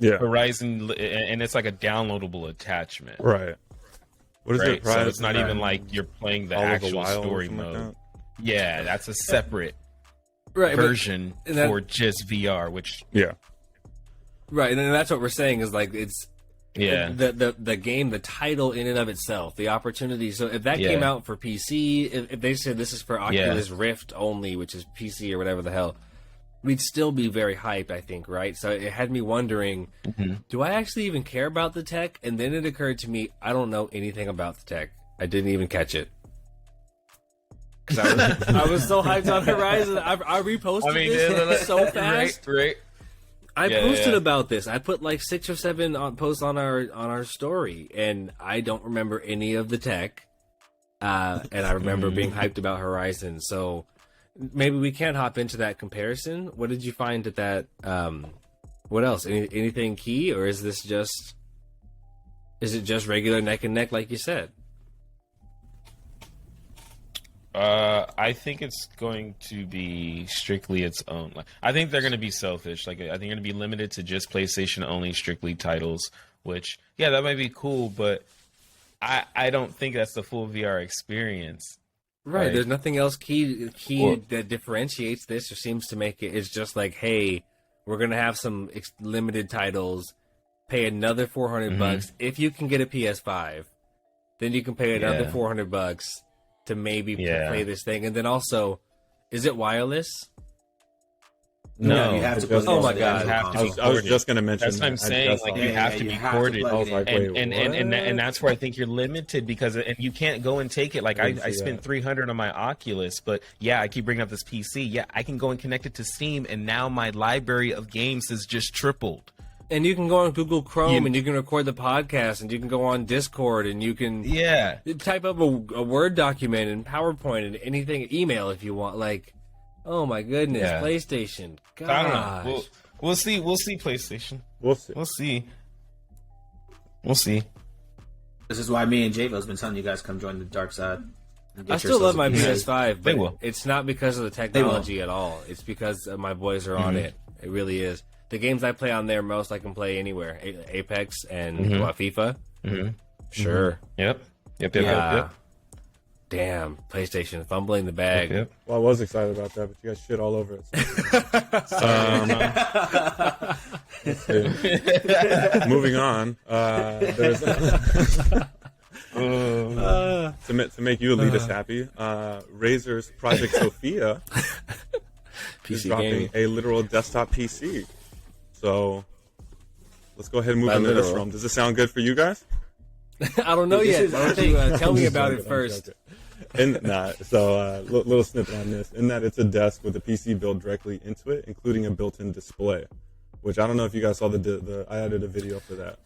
also, Horizon, and it's like a downloadable attachment, Right. What is right? it? Price? So it's not even like you're playing the All of the actual Wild or story something like mode. that? Yeah, that's a separate Right, version that- for just VR, which Yeah. right, and that's what we're saying is like it's the game, the title in and of itself, the opportunity. So if that came out for PC, if they said this is for Oculus Rift only, which is PC or whatever the hell, we'd still be very hyped, I think, right? So it had me wondering, do I actually even care about the tech? And then it occurred to me, I don't know anything about the tech. I didn't even catch it. Because I was so hyped on Horizon. I reposted this so fast. Right. I posted about this. I put like 6 or 7 posts on our story, and I don't remember any of the tech. And I remember being hyped about Horizon. So maybe we can hop into that comparison. What did you find at that? What else? Anything key, or is it just regular neck and neck, like you said? I think it's going to be strictly its own. I think they're going to be selfish. Like, I think they're going to be limited to just PlayStation only, strictly titles. Which, yeah, that might be cool, but I don't think that's the full VR experience. Right. Like, There's nothing else key that differentiates this or seems to make it. It's just like, hey, we're going to have some limited titles. Pay another $400 if you can get a PS5. Then you can pay another $400 to maybe play this thing. And then also, is it wireless? No, you have to. Oh my God! I was just going to mention. That's what I'm saying. Like, you have to be corded. I was like, wait, and that's where I think you're limited, because and you can't go and take it. Like, I spent $300 on my Oculus, but I keep bringing up this PC. Yeah, I can go and connect it to Steam, and now my library of games has just tripled. And you can go on Google Chrome and you can record the podcast, and you can go on Discord, and you can type up a Word document and PowerPoint and anything, email if you want. Like, oh my goodness, PlayStation. Gosh. I don't know. We'll see. We'll see, PlayStation. We'll see. We'll see. This is why me and Javo's been telling you guys come join the dark side. I still love my PS5, They but will. it's not because of the technology at all. It's because my boys are on it. It really is. The games I play on there most I can play anywhere. Apex and FIFA. Sure. Yep. Damn, PlayStation fumbling the bag. Yep. Well, I was excited about that, but you guys shit all over it. Moving on. There's to make you elitists happy. Razer's Project Sophia is dropping gaming. a literal desktop PC. So let's go ahead and move into this realm. Does this sound good for you guys? I don't know yet. Why don't you tell me about it first? Little snippet on this. In that it's a desk with a PC built directly into it, including a built-in display. Which I don't know if you guys saw I added a video for that.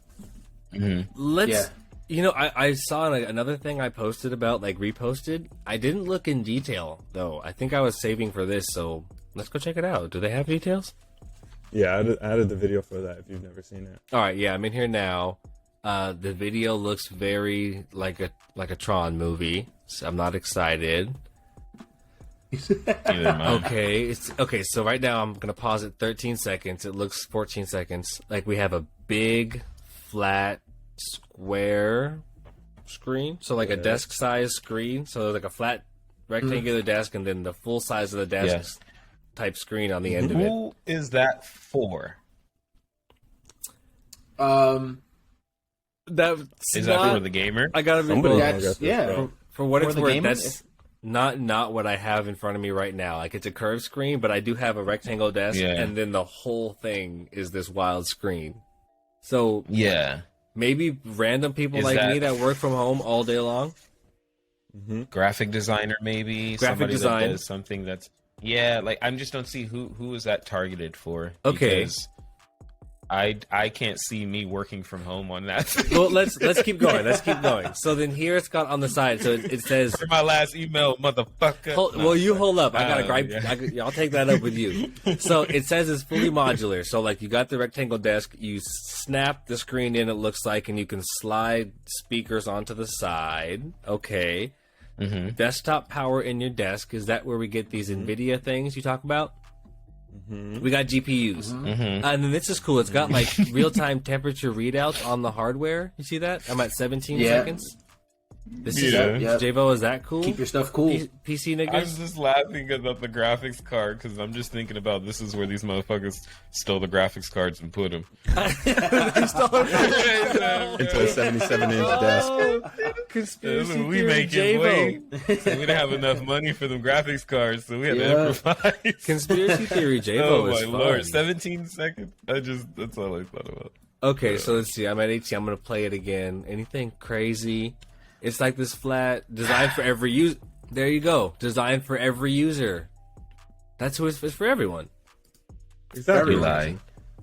I saw another thing I posted about, like reposted. I didn't look in detail though. I think I was saving for this, so let's go check it out. Do they have details? Yeah, I added the video for that if you've never seen it. All right, yeah, I'm in here now. The video looks very like a Tron movie, so I'm not excited. Okay, so right now I'm gonna pause at 13 seconds. It looks 14 seconds. Like we have a big, flat, square screen, so like a desk-sized screen. So there's like a flat rectangular desk, and then the full size of the desk type screen on the end of it. Who is that for? That's Is that for the gamer? I gotta be Somebody, bold. I guess, Yeah. bro. For what For it's the worth, gamers? not what I have in front of me right now. Like, it's a curved screen, but I do have a rectangle desk, and then the whole thing is this wild screen. So Yeah. maybe random people me that work from home all day long. Graphic designer, maybe. Graphic design. That does something that's... Yeah, like, I just don't see who is that targeted for. Okay. Because I can't see me working from home on that. Well, let's keep going. Let's keep going. So then here it's got on the side. So it says For my last email, motherfucker. well, you hold up. I gotta gripe. I'll take that up with you. So it says it's fully modular. So like you got the rectangle desk, you snap the screen in. It looks like, and you can slide speakers onto the side. Okay. Desktop power in your desk. Is that where we get these NVIDIA things you talk about? We got GPUs. And then this is cool. It's got like real-time temperature readouts on the hardware. You see that? I'm at 17 seconds. This is Javo, is that cool? Keep your stuff cool. PC I'm niggas? just laughing about the graphics card because I'm just thinking about this is where these motherfuckers stole the graphics cards and put them They stole it. Into a 77-inch desk. Conspiracy we theory, make it Javo. way. So we didn't have enough money for them graphics cards, so we had to improvise. Conspiracy theory, Javo Oh is my fun. lord, 17 seconds. That's all I thought about. Okay, so let's see. I'm at 18. I'm gonna play it again. Anything crazy? It's like this flat, designed for every user. There you go. Designed for every user. That's who it's for everyone. Exactly. Lie.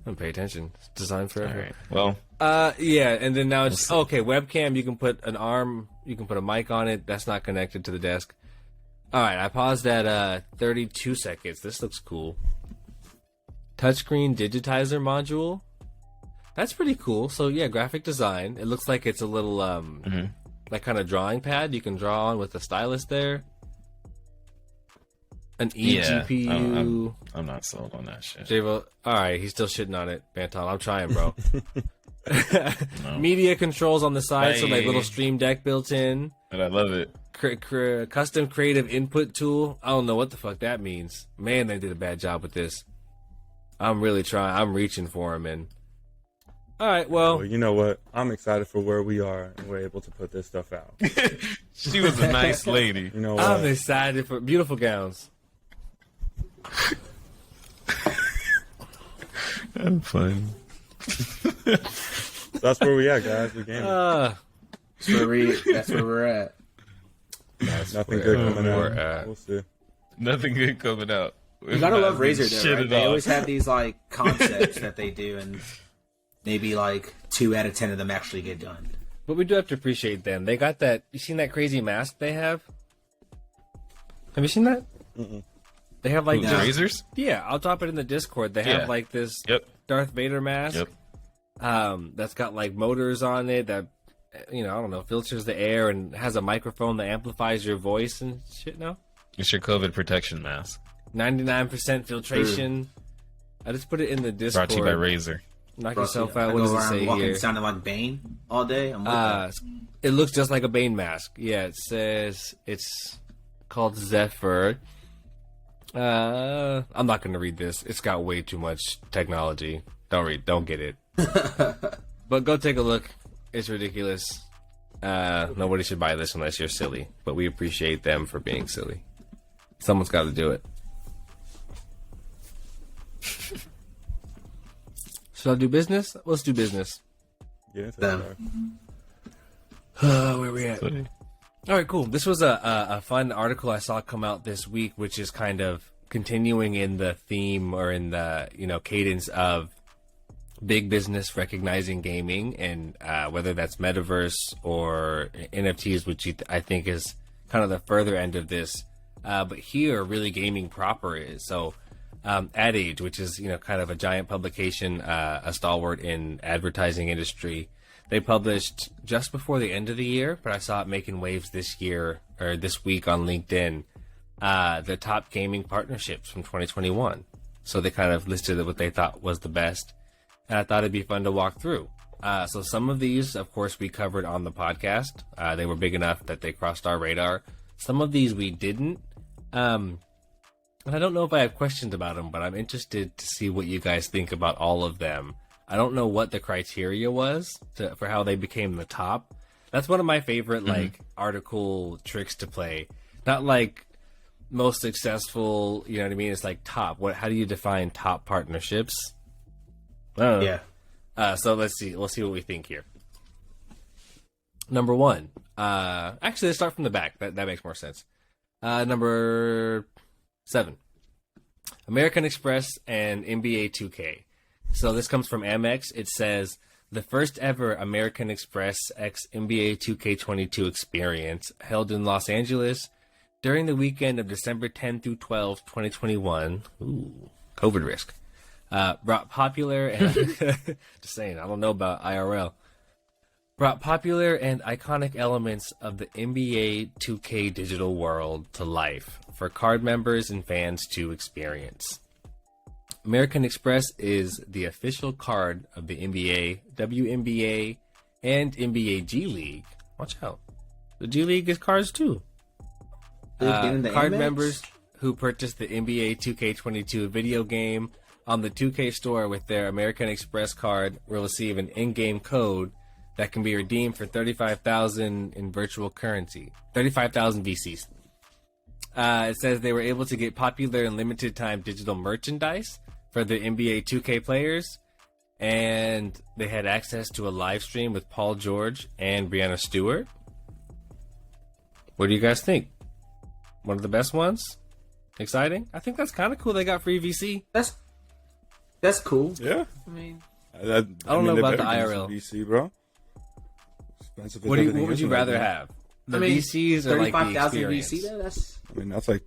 Don't pay attention. It's designed for All everyone. right. Well, Yeah, and then now it's okay. Webcam. You can put an arm. You can put a mic on it. That's not connected to the desk. All right, I paused at 32 seconds. This looks cool. Touchscreen digitizer module. That's pretty cool. So yeah, graphic design. It looks like it's a little like kind of drawing pad you can draw on with a stylus there. An eGPU. I'm not sold on that shit. Javo, all right, he's still shitting on it. Banton, I'm trying, bro. Media controls on the side, so like little Stream Deck built in. But I love it. Custom creative input tool. I don't know what the fuck that means. Man, they did a bad job with this. I'm really trying. I'm reaching for him, and all right, well, You know what? I'm excited for where we are and we're able to put this stuff out. She was a nice lady. You know what? I'm excited for beautiful gowns. I'm fun. That's where we at, guys. We gaming. That's where we're at. Nothing good coming we're out. at. We'll see. Nothing good coming out. You gotta love Razer, though, Shit right? it They off. always have these like concepts that they do, and maybe like 2 out of 10 of them actually get done. But we do have to appreciate them. They got that. You seen that crazy mask they have? Have you seen that? They have like The this, razors? yeah. I'll drop it in the Discord. They have Yeah. like this Yep. Darth Vader mask. Yep. That's got like motors on it that, I don't know, filters the air and has a microphone that amplifies your voice and shit. No, It's your COVID protection mask. 99% filtration. I just put it in the Discord. Brought to you by Razer. Knock Bro, yourself I out. go What does it around say walking here? sounding like Bane all day. I'm with that. It looks just like a Bane mask. Yeah, it says it's called Zephyr. I'm not going to read this. It's got way too much technology. Don't get it. But go take a look. It's ridiculous. Nobody should buy this unless you're silly. But we appreciate them for being silly. Someone's got to do it. Should I do business? Let's do business. Yeah, it's Them. okay. Where we at? All right, cool. This was a fun article I saw come out this week, which is kind of continuing in the theme or in the cadence of big business recognizing gaming, and whether that's metaverse or NFTs, which I think is kind of the further end of this. But here, really gaming proper is so. Adage, which is kind of a giant publication, a stalwart in advertising industry. They published just before the end of the year, but I saw it making waves this year or this week on LinkedIn. The top gaming partnerships from 2021. So they kind of listed what they thought was the best, and I thought it'd be fun to walk through. So some of these, of course, we covered on the podcast. They were big enough that they crossed our radar. Some of these we didn't. And I don't know if I have questions about them, but I'm interested to see what you guys think about all of them. I don't know what the criteria was for how they became the top. That's one of my favorite article tricks to play. Not like most successful, you know what I mean? It's like top. How do you define top partnerships? Yeah. So let's see what we think here. Number 1. Actually, let's start from the back. That makes more sense. Number 7. American Express and NBA 2K. So this comes from Amex. It says, the first ever American Express x NBA 2K22 experience held in Los Angeles during the weekend of December 10 through 12, 2021. Ooh, COVID risk. Brought popular and just saying, I don't know about IRL. Brought popular and iconic elements of the NBA 2K digital world to life for card members and fans to experience. American Express is the official card of the NBA, WNBA, and NBA G League. Watch out. The G League is cards too. Card Amex? members who purchase the NBA 2K22 video game on the 2K store with their American Express card will receive an in-game code that can be redeemed for 35,000 in virtual currency. 35,000 VCs. It says they were able to get popular and limited time digital merchandise for the NBA 2K players, and they had access to a live stream with Paul George and Brianna Stewart. What do you guys think? One of the best ones? Exciting? I think that's kind of cool. They got free VC. That's cool. Yeah. I mean, I don't know about the IRL. VC, bro. Expensive as What everything would is you right rather now. have? The VCs or like the 35,000 experience? VC though. That's I mean, that's like.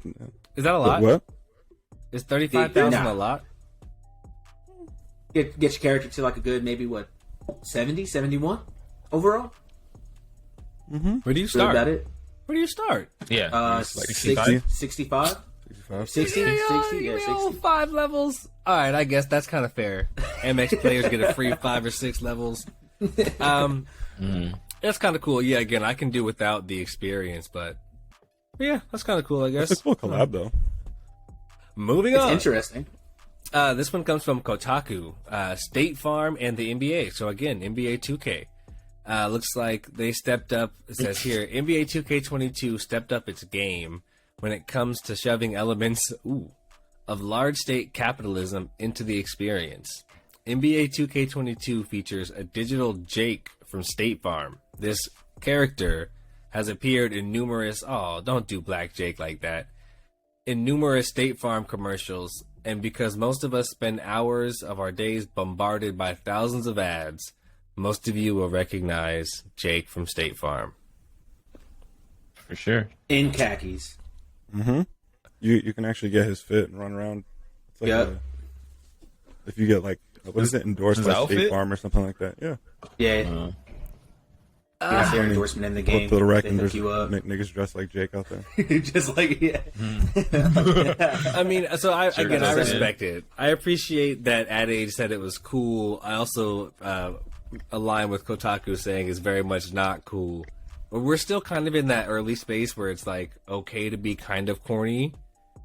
Is that a lot? What? Is 35,000 Nah. a lot? get your character to like a good maybe what 70, 71 overall. Where do you Is start? that it? Where do you start? Yeah. like 65? 65? 65. 60? Yeah, 60? you Yeah, know, 60. 5 levels. All right, I guess that's kind of fair. MX players get a free 5 or 6 levels. That's kind of cool. Yeah, again, I can do without the experience, but yeah, that's kind of cool, I guess. It's a cool collab, though. Moving It's on. interesting. This one comes from Kotaku, State Farm, and the NBA. So again, NBA 2K. Looks like they stepped up. It says here, NBA 2K22 stepped up its game when it comes to shoving elements of large state capitalism into the experience. NBA 2K22 features a digital Jake from State Farm. This character has appeared in numerous, don't do Black Jake like that, in numerous State Farm commercials. And because most of us spend hours of our days bombarded by thousands of ads, most of you will recognize Jake from State Farm. For sure. In khakis. Mm-hmm. You can actually get his fit and run around. It's like if you get like what is it endorsed his by outfit? State Farm or something like that. Yeah. Yeah. That's their endorsement in the Go game. up to the rec They and hook there's you up. niggas dressed like Jake out there. Just like, yeah. I mean, so I does. respect it. I appreciate that Adage said it was cool. I also align with Kotaku saying it's very much not cool. But we're still kind of in that early space where it's like okay to be kind of corny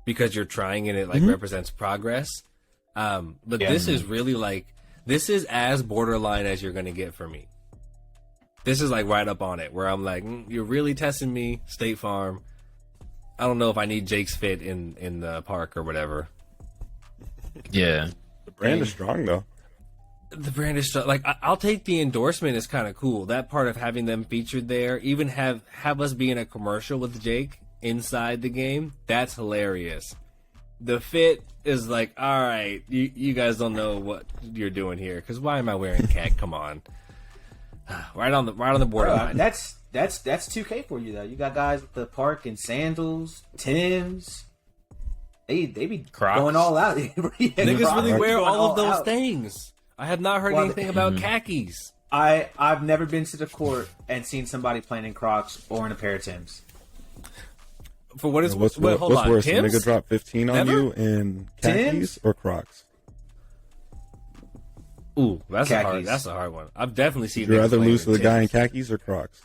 because you're trying and it like represents progress. But this is really like, this is as borderline as you're going to get for me. This is like right up on it where I'm like, you're really testing me, State Farm. I don't know if I need Jake's fit in the park or whatever. Yeah. The brand is strong though. The brand is like, I'll take the endorsement. It's kind of cool. That part of having them featured there, even have us be in a commercial with Jake inside the game. That's hilarious. The fit is like, all right, you guys don't know what you're doing here. Because why am I wearing khaki? Come on. Right on the borderline. That's 2K for you though. You got guys at the park in sandals, Timbs. They be Crocs. going all out. Niggas Crocs really be wear going all of those out. things. I have not heard Well, anything about khakis. I've never been to the court and seen somebody playing in Crocs or in a pair of Timbs. For what is What's wait, hold on, worse? A Tim's? nigga drop 15 on Never? you in khakis Timbs? or Crocs? Ooh, that's Khakis. a hard one. I've definitely seen. Would you niggas rather playing lose to the in guy in Timbs. khakis or Crocs?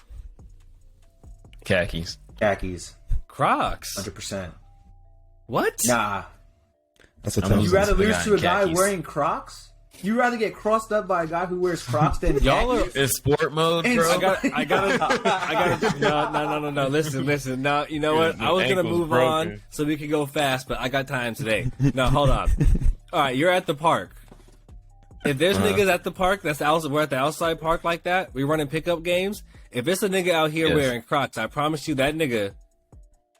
Khakis. Khakis, Crocs. 100%. What? Nah. That's a I'm tough You losing one. rather to the lose guy to a in guy khakis. wearing Crocs? You rather get crossed up by a guy who wears Crocs than Y'all are. It's sport mode, And bro. I gotta. No. Listen. No, you know what? I was gonna ankle's move broken. on so we could go fast, but I got time today. No, hold on. All right, you're at the park. If there's niggas at the park, we're at the outside park like that. We running pickup games. If it's a nigga out here Yes. wearing Crocs, I promise you that nigga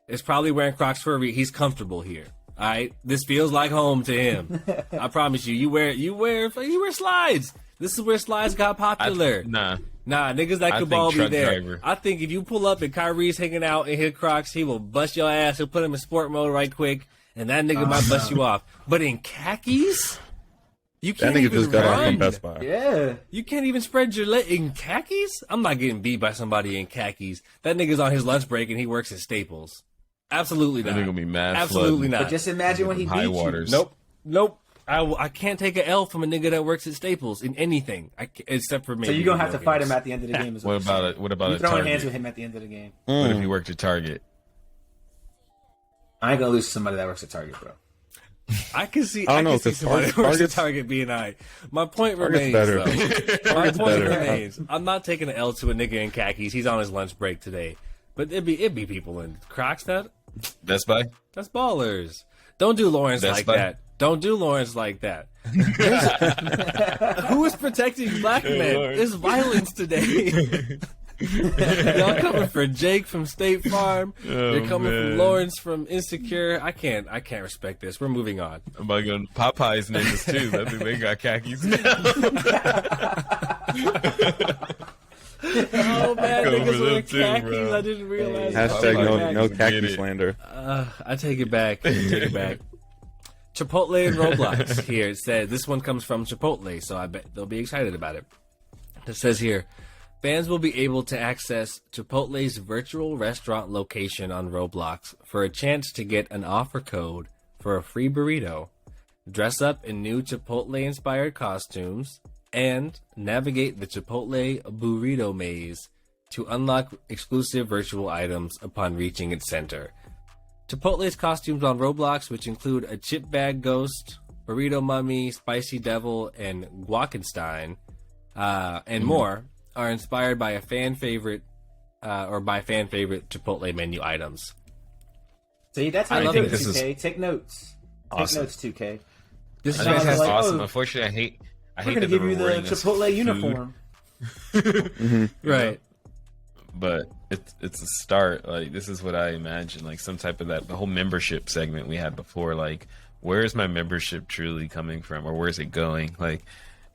is probably wearing Crocs for a reason. He's comfortable here. All right, this feels like home to him. I promise you. You wear slides. This is where slides got popular. Nah. Nah, niggas that I could think ball be truck there. driver. I think if you pull up and Kyrie's hanging out in his Crocs, he will bust your ass. He'll put him in sport mode right quick, and that nigga might bust you off. But in khakis, you That can't nigga even just got off run. from Best Buy. Yeah. You can't even spread your leg in khakis. I'm not getting beat by somebody in khakis. That nigga's on his lunch break and he works at Staples. Absolutely That not. nigga gonna be mad. Absolutely flooding. not. But just imagine when he High beats waters. Nope. I can't take an L from a nigga that works at Staples in anything, except for me. you. So you're going to have to fight him at the end of the game. Is What about you're What about You a throwing Target? hands with him at the end of the game. What if you worked at Target? I ain't going to lose to somebody that works at Target, bro. I can see. I don't know, can see 'cause somebody that works at Target's- Target being alright. My point Target's remains. better. Though. My Target's point better. remains. I'm not taking an L to a nigga in khakis. He's on his lunch break today. But it'd be people in Crocs that's ballers. Don't do Lawrence Best like Buy? that. Don't do Lawrence like that. Who is protecting black men? Lord. There's violence today. Y'all coming for Jake from State Farm. You're coming from man. Lawrence from Insecure. I can't respect this. We're moving on. I'm about to go to Popeye's niggas too. I think they got khakis now. Oh man, Go niggas for them wearing too, khakis. bro. I didn't realize. Hashtag Popeye no Get khaki it. slander. I take it back. Chipotle and Roblox here. It says this one comes from Chipotle, so I bet they'll be excited about it. It says here, fans will be able to access Chipotle's virtual restaurant location on Roblox for a chance to get an offer code for a free burrito, dress up in new Chipotle-inspired costumes, and navigate the Chipotle burrito maze to unlock exclusive virtual items upon reaching its center. Chipotle's costumes on Roblox, which include a chip bag ghost, burrito mummy, spicy devil, and guacanstein, and more, are inspired by a fan favorite Chipotle menu items. See, that's how I you do think it, this 2K. Take notes. Awesome. Take notes, 2K. This I is think Sounds that's like, awesome. oh, Unfortunately, I We're hate going to that give you the Chipotle uniform. right. But it's a start. Like, this is what I imagine. Like, some type of the whole membership segment we had before. Like, where is my membership truly coming from, or where is it going? Like,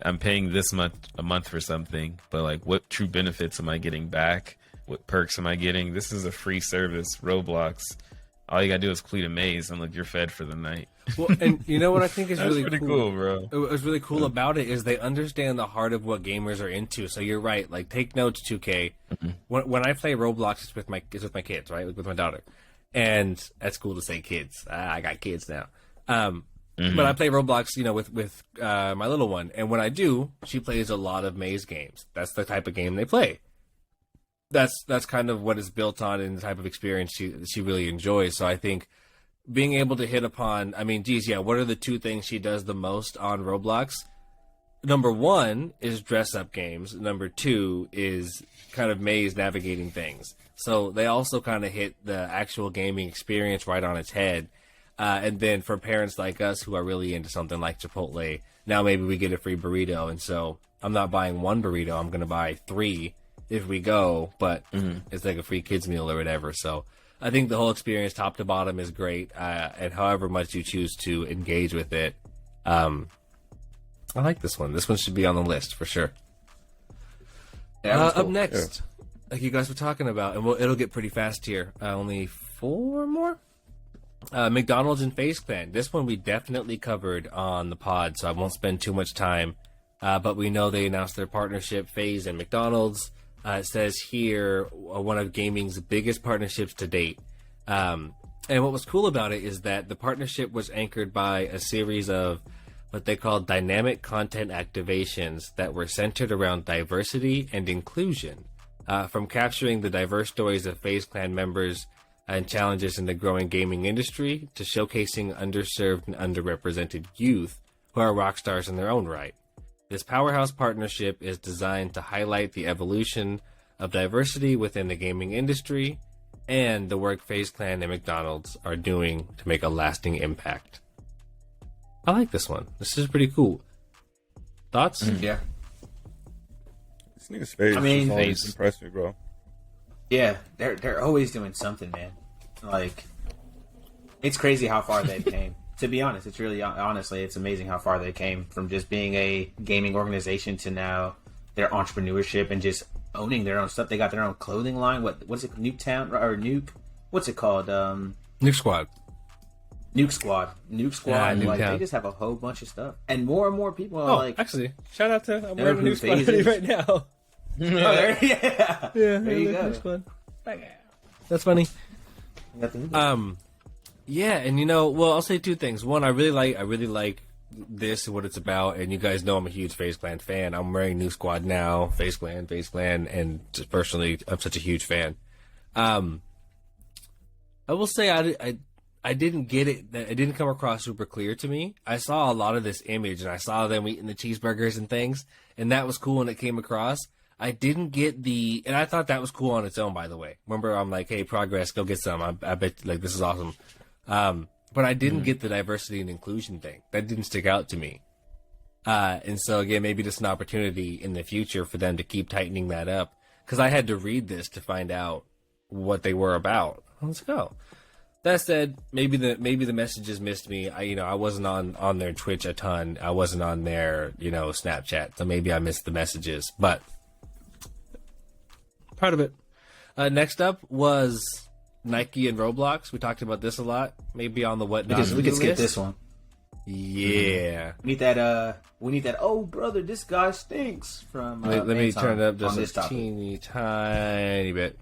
I'm paying this much a month for something, but like, what true benefits am I getting back? What perks am I getting? This is a free service, Roblox. All you gotta do is complete a maze, and look, you're fed for the night. Well, and you know what I think is That's really pretty cool, bro. What's really cool about it is they understand the heart of what gamers are into. So you're right. Like, take notes, 2K. When I play Roblox, it's with my kids, right? With my daughter, and that's cool to say kids. I got kids now. But I play Roblox, with my little one, and when I do, she plays a lot of maze games. That's the type of game they play. That's kind of what it's built on, and the type of experience she really enjoys. So I think being able to hit upon, what are the two things she does the most on Roblox? Number one is dress up games. Number two is kind of maze navigating things. So they also kind of hit the actual gaming experience right on its head. And then for parents like us who are really into something like Chipotle, now maybe we get a free burrito. And so I'm not buying one burrito. I'm going to buy 3 if we go, but it's like a free kids meal or whatever. So I think the whole experience, top to bottom, is great. And however much you choose to engage with it, I like this one. This one should be on the list for sure. Yeah, that was Up cool. next, like you guys were talking about, and it'll get pretty fast here. Only 4 more. McDonald's and FaZe Clan. This one we definitely covered on the pod, so I won't spend too much time. But we know they announced their partnership, FaZe and McDonald's. It says here, one of gaming's biggest partnerships to date. And what was cool about it is that the partnership was anchored by a series of what they call dynamic content activations that were centered around diversity and inclusion, from capturing the diverse stories of FaZe Clan members and challenges in the growing gaming industry to showcasing underserved and underrepresented youth who are rock stars in their own right. This powerhouse partnership is designed to highlight the evolution of diversity within the gaming industry and the work FaZe Clan and McDonald's are doing to make a lasting impact. I like this one. This is pretty cool. Thoughts? Yeah. This nigga's face. I mean, always impressed me, bro. Yeah, they're always doing something, man. Like, it's crazy how far they've came. To be honest, it's really honestly, it's amazing how far they came from just being a gaming organization to now their entrepreneurship and just owning their own stuff. They got their own clothing line. What's it? Nuketown or Nuke? What's it called? Nuke Squad. Nuke Squad. Yeah, like Nuketown. they just have a whole bunch of stuff, and more people are Oh, like, actually, shout out to I'm They're wearing a who Nuke Squad FaZe hoodie is. right now. oh, there, yeah, there you go. Nuke Squad. That's funny. Yeah, and well, I'll say two things. One, I really like this and what it's about, and you guys know I'm a huge FaZe Clan fan. I'm wearing New Squad now, FaZe Clan, and just personally, I'm such a huge fan. I will say I didn't get it. It didn't come across super clear to me. I saw a lot of this image, and I saw them eating the cheeseburgers and things, and that was cool when it came across. I didn't get and I thought that was cool on its own, by the way. Remember, I'm like, hey, Progress, go get some. I bet, like, this is awesome. But I didn't get the diversity and inclusion thing. That didn't stick out to me. And so, again, maybe just an opportunity in the future for them to keep tightening that up. Because I had to read this to find out what they were about. Let's go. That said, maybe the messages missed me. I wasn't on their Twitch a ton. I wasn't on their, Snapchat. So maybe I missed the messages. But part of it. Next up was Nike and Roblox. We talked about this a lot. Maybe on the what? We could skip this one. Yeah. We need that. Oh, brother, this guy stinks. From Let me Anton turn it up on just this a teeny tiny bit.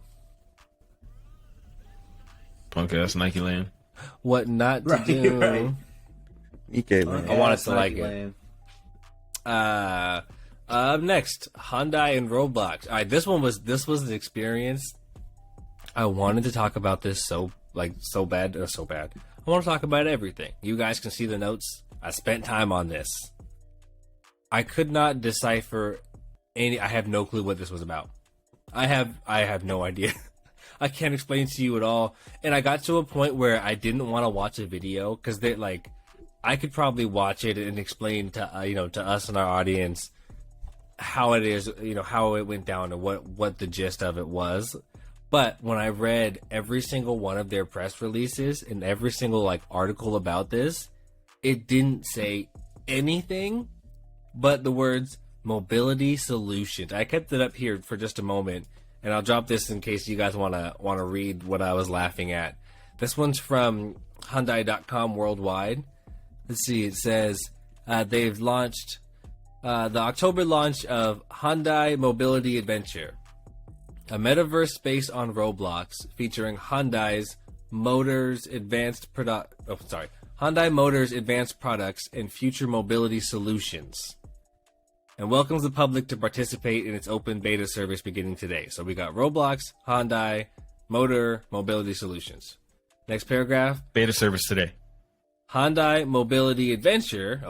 Punk ass Nike Land. What not to Right, do? right. EK man. I wanted to like Nike it. Up next, Hyundai and Roblox. All right, this was an experience. I wanted to talk about this so bad. I want to talk about everything. You guys can see the notes. I spent time on this. I could not decipher I have no clue what this was about. I have no idea. I can't explain to you at all. And I got to a point where I didn't want to watch a video because I could probably watch it and explain to to us and our audience how it is, how it went down and what the gist of it was. But when I read every single one of their press releases and every single article about this, it didn't say anything but the words mobility solutions. I kept it up here for just a moment, and I'll drop this in case you guys want to read what I was laughing at. This one's from Hyundai.com worldwide. Let's see. It says they've launched the October launch of Hyundai Mobility Adventure, a metaverse space on Roblox featuring Hyundai Motors advanced products and future mobility solutions, and welcomes the public to participate in its open beta service beginning today. So we got Roblox, Hyundai, mobility solutions. Next paragraph. Beta service today. Hyundai Mobility Adventure,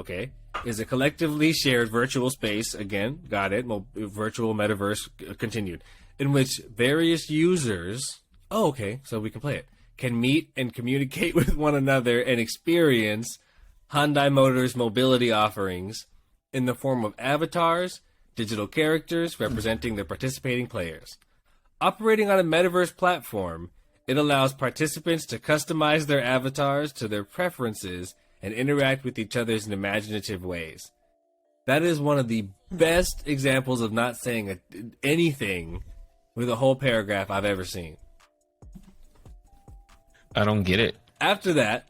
is a collectively shared virtual space, again, got it, virtual metaverse, continued, in which various users, so we can play it, can meet and communicate with one another and experience Hyundai Motors mobility offerings in the form of avatars, digital characters representing the participating players. Operating on a metaverse platform, it allows participants to customize their avatars to their preferences and interact with each other in imaginative ways. That is one of the best examples of not saying anything with a whole paragraph I've ever seen. I don't get it. After that,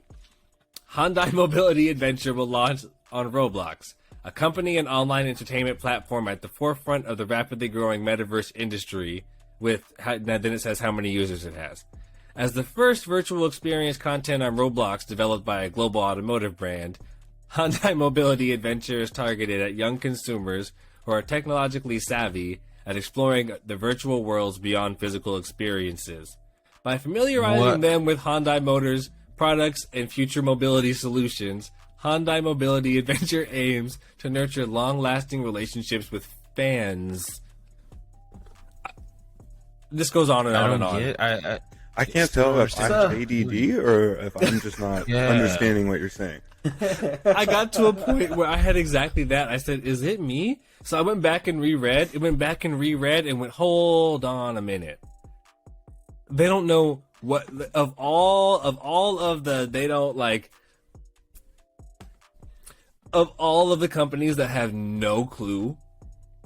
Hyundai Mobility Adventure will launch on Roblox, a company and online entertainment platform at the forefront of the rapidly growing metaverse industry, then it says how many users it has. As the first virtual experience content on Roblox developed by a global automotive brand, Hyundai Mobility Adventure is targeted at young consumers who are technologically savvy at exploring the virtual worlds beyond physical experiences. By familiarizing them with Hyundai Motors products and future mobility solutions, Hyundai Mobility Adventure aims to nurture long-lasting relationships with fans. This goes on and on and on. I can't tell if I'm ADD or if I'm just not understanding what you're saying. I got to a point where I had exactly that. I said, is it me? So I went back and reread. It went back and reread and went, hold on a minute. They don't know what of all of the they don't like of all of the companies that have no clue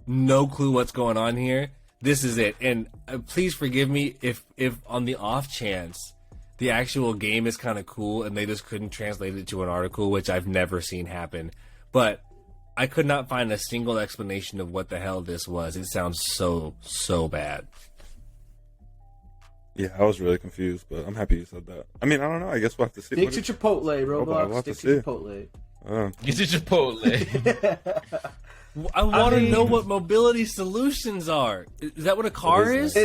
what's going on here. This is it. And please forgive me if on the off chance the actual game is kind of cool and they just couldn't translate it to an article, which I've never seen happen. But I could not find a single explanation of what the hell this was. It sounds so bad. Yeah, I was really confused, but I'm happy you said that. I mean, I don't know. I guess we'll have to see. Stick to Chipotle, Roblox. Stick to Chipotle. Get to Chipotle. I want to know what mobility solutions are. Is that what a car is?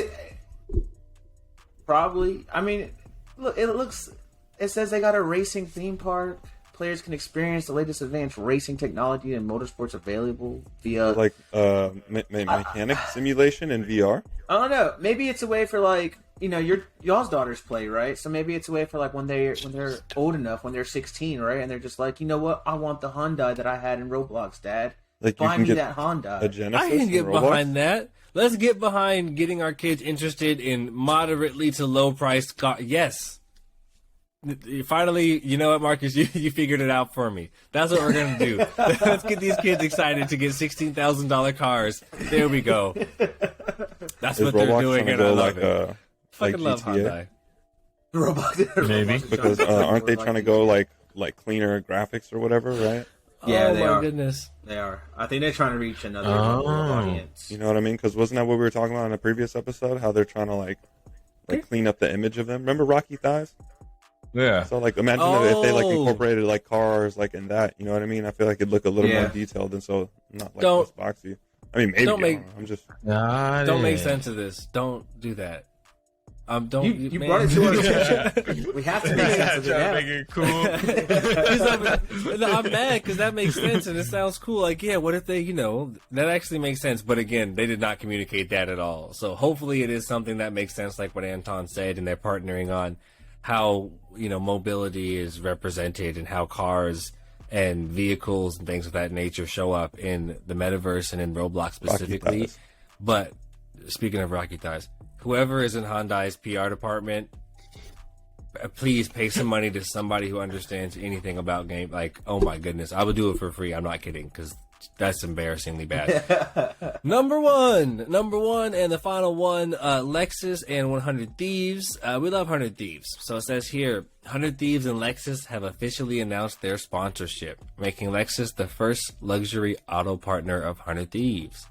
Probably. I mean, look. It says they got a racing theme park. Players can experience the latest advanced racing technology and motorsports available via like mechanic simulation in VR. I don't know. Maybe it's a way for like y'all's daughters play, right? So maybe it's a way for like when they're old enough, when they're 16, right, and they're just like, you know what? I want the Hyundai that I had in Roblox, Dad. Like buy me that Honda. A Genesis. I can get behind that. Let's get behind getting our kids interested in moderately to low priced cars. Yes. Finally, you know what, Marcus? You figured it out for me. That's what we're going to do. Let's get these kids excited to get $16,000 cars. There we go. That's what they're doing, and I love it. Fucking love Hyundai. Roblox. Maybe. Because aren't they trying to go like cleaner graphics or whatever, right? Yeah, oh they my are. Goodness. They are. I think they're trying to reach another audience. You know what I mean? Because wasn't that what we were talking about in a previous episode? How they're trying to like clean up the image of them. Remember Rocky Thighs? Yeah. So like imagine if they like incorporated like cars like in that. You know what I mean? I feel like it'd look a little more detailed and so not like this boxy. I mean, maybe I'm just don't make sense of this. Don't do that. Don't you brought it to our attention. We have to make sense of it now. Make it cool. I'm mad because that makes sense and it sounds cool. Like, yeah, what if they, that actually makes sense. But again, they did not communicate that at all. So hopefully it is something that makes sense, like what Anton said, and they're partnering on how mobility is represented and how cars and vehicles and things of that nature show up in the metaverse and in Roblox specifically. But speaking of Rocky Thighs, whoever is in Hyundai's PR department, please pay some money to somebody who understands anything about game. Like, oh my goodness, I would do it for free. I'm not kidding, because that's embarrassingly bad. Number one, and the final one, Lexus and 100 Thieves. We love 100 Thieves. So it says here, 100 Thieves and Lexus have officially announced their sponsorship, making Lexus the first luxury auto partner of 100 Thieves.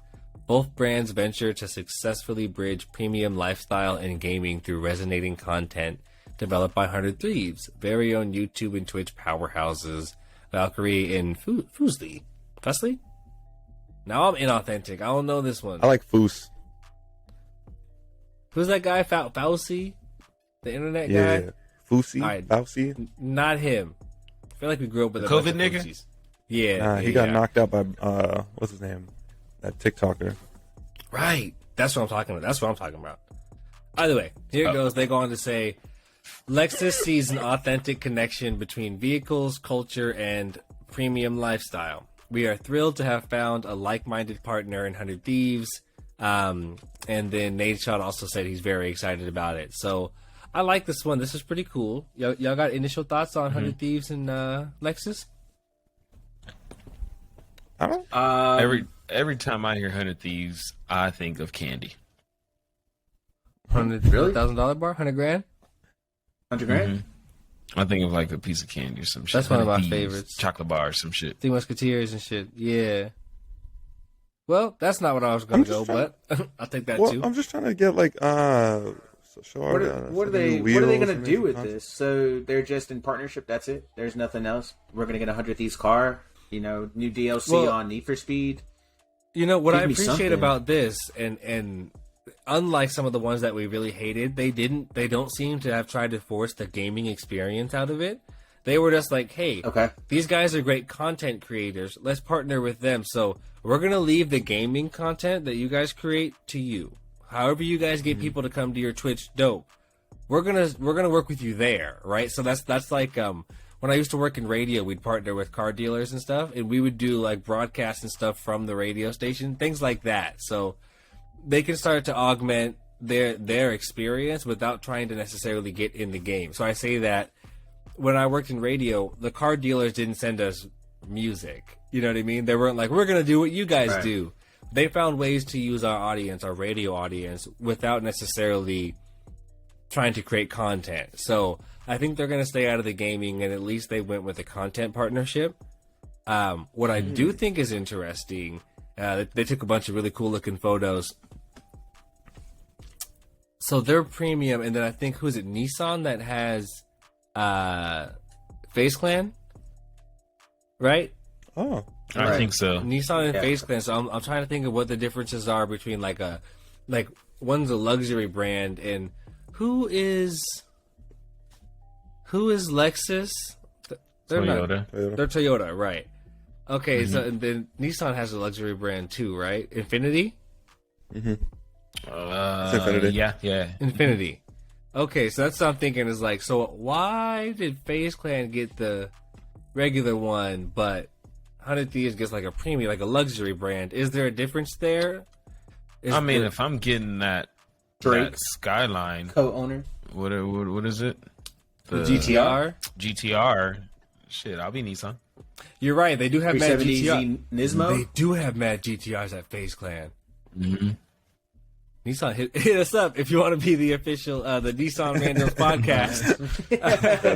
Both brands venture to successfully bridge premium lifestyle and gaming through resonating content developed by 100 Thieves, very own YouTube and Twitch powerhouses, Valkyrie and Fuslie. Fusley? Now I'm inauthentic. I don't know this one. I like Foos. Who's that guy? Fauci? The internet guy? Yeah. Fousey? Right. Fauci? Not him. I feel like we grew up with a COVID bunch of nigga? Faucis. Yeah. Nah, he got knocked out by, what's his name? That TikToker. Right. That's what I'm talking about. Either way, here it goes. They go on to say, Lexus sees an authentic connection between vehicles, culture, and premium lifestyle. We are thrilled to have found a like-minded partner in 100 Thieves. And then Nadeshot also said he's very excited about it. So I like this one. This is pretty cool. Y'all got initial thoughts on 100 Thieves and Lexus? I don't. Every time I hear 100 Thieves, I think of candy. $100,000 bar? 100 grand? 100 grand? Mm-hmm. I think of like a piece of candy or some shit. That's one of my 100 Thieves, favorites. Chocolate bar or some shit. Three Musketeers and shit. Yeah. Well, that's not what I was going to go, but I'll take that too. I'm just trying to get like What are they going to do with this? So they're just in partnership. That's it. There's nothing else. We're going to get a 100 Thieves car. New DLC on Need for Speed. What I appreciate about this, and unlike some of the ones that we really hated, they don't seem to have tried to force the gaming experience out of it. They were just like, hey, Okay. these guys are great content creators. Let's partner with them. So we're going to leave the gaming content that you guys create to you. However you guys get people to come to your Twitch, dope. We're gonna work with you there, right? So that's like when I used to work in radio, we'd partner with car dealers and stuff, and we would do like broadcasts and stuff from the radio station, things like that. So they can start to augment their experience without trying to necessarily get in the game. So I say that when I worked in radio, the car dealers didn't send us music. You know what I mean? They weren't like, we're going to do what you guys do. They found ways to use our audience, our radio audience, without necessarily trying to create content. So I think they're going to stay out of the gaming, and at least they went with a content partnership. What I do think is interesting, they took a bunch of really cool looking photos. So they're premium, and then I think, who is it, Nissan that has FaZe Clan, right? Oh, I think so. Nissan and FaZe Clan. So I'm trying to think of what the differences are between like one's a luxury brand, and who is Lexus? They're Toyota. They're Toyota, right? Okay, so and then Nissan has a luxury brand too, right? Infinity. it's Infinity. Yeah. Infinity. Okay, so that's what I'm thinking is like, so why did FaZe Clan get the regular one, but 100 Thieves gets like a premium, like a luxury brand? Is there a difference there? If I'm getting that Skyline, Co-owner. what is it? The GTR? GTR. Shit, I'll be Nissan. You're right. They do have mad 370Z GTR. Nismo. They do have mad GTRs at FaZe Clan. Nissan, hit us up if you want to be the official the Nissan Randos podcast.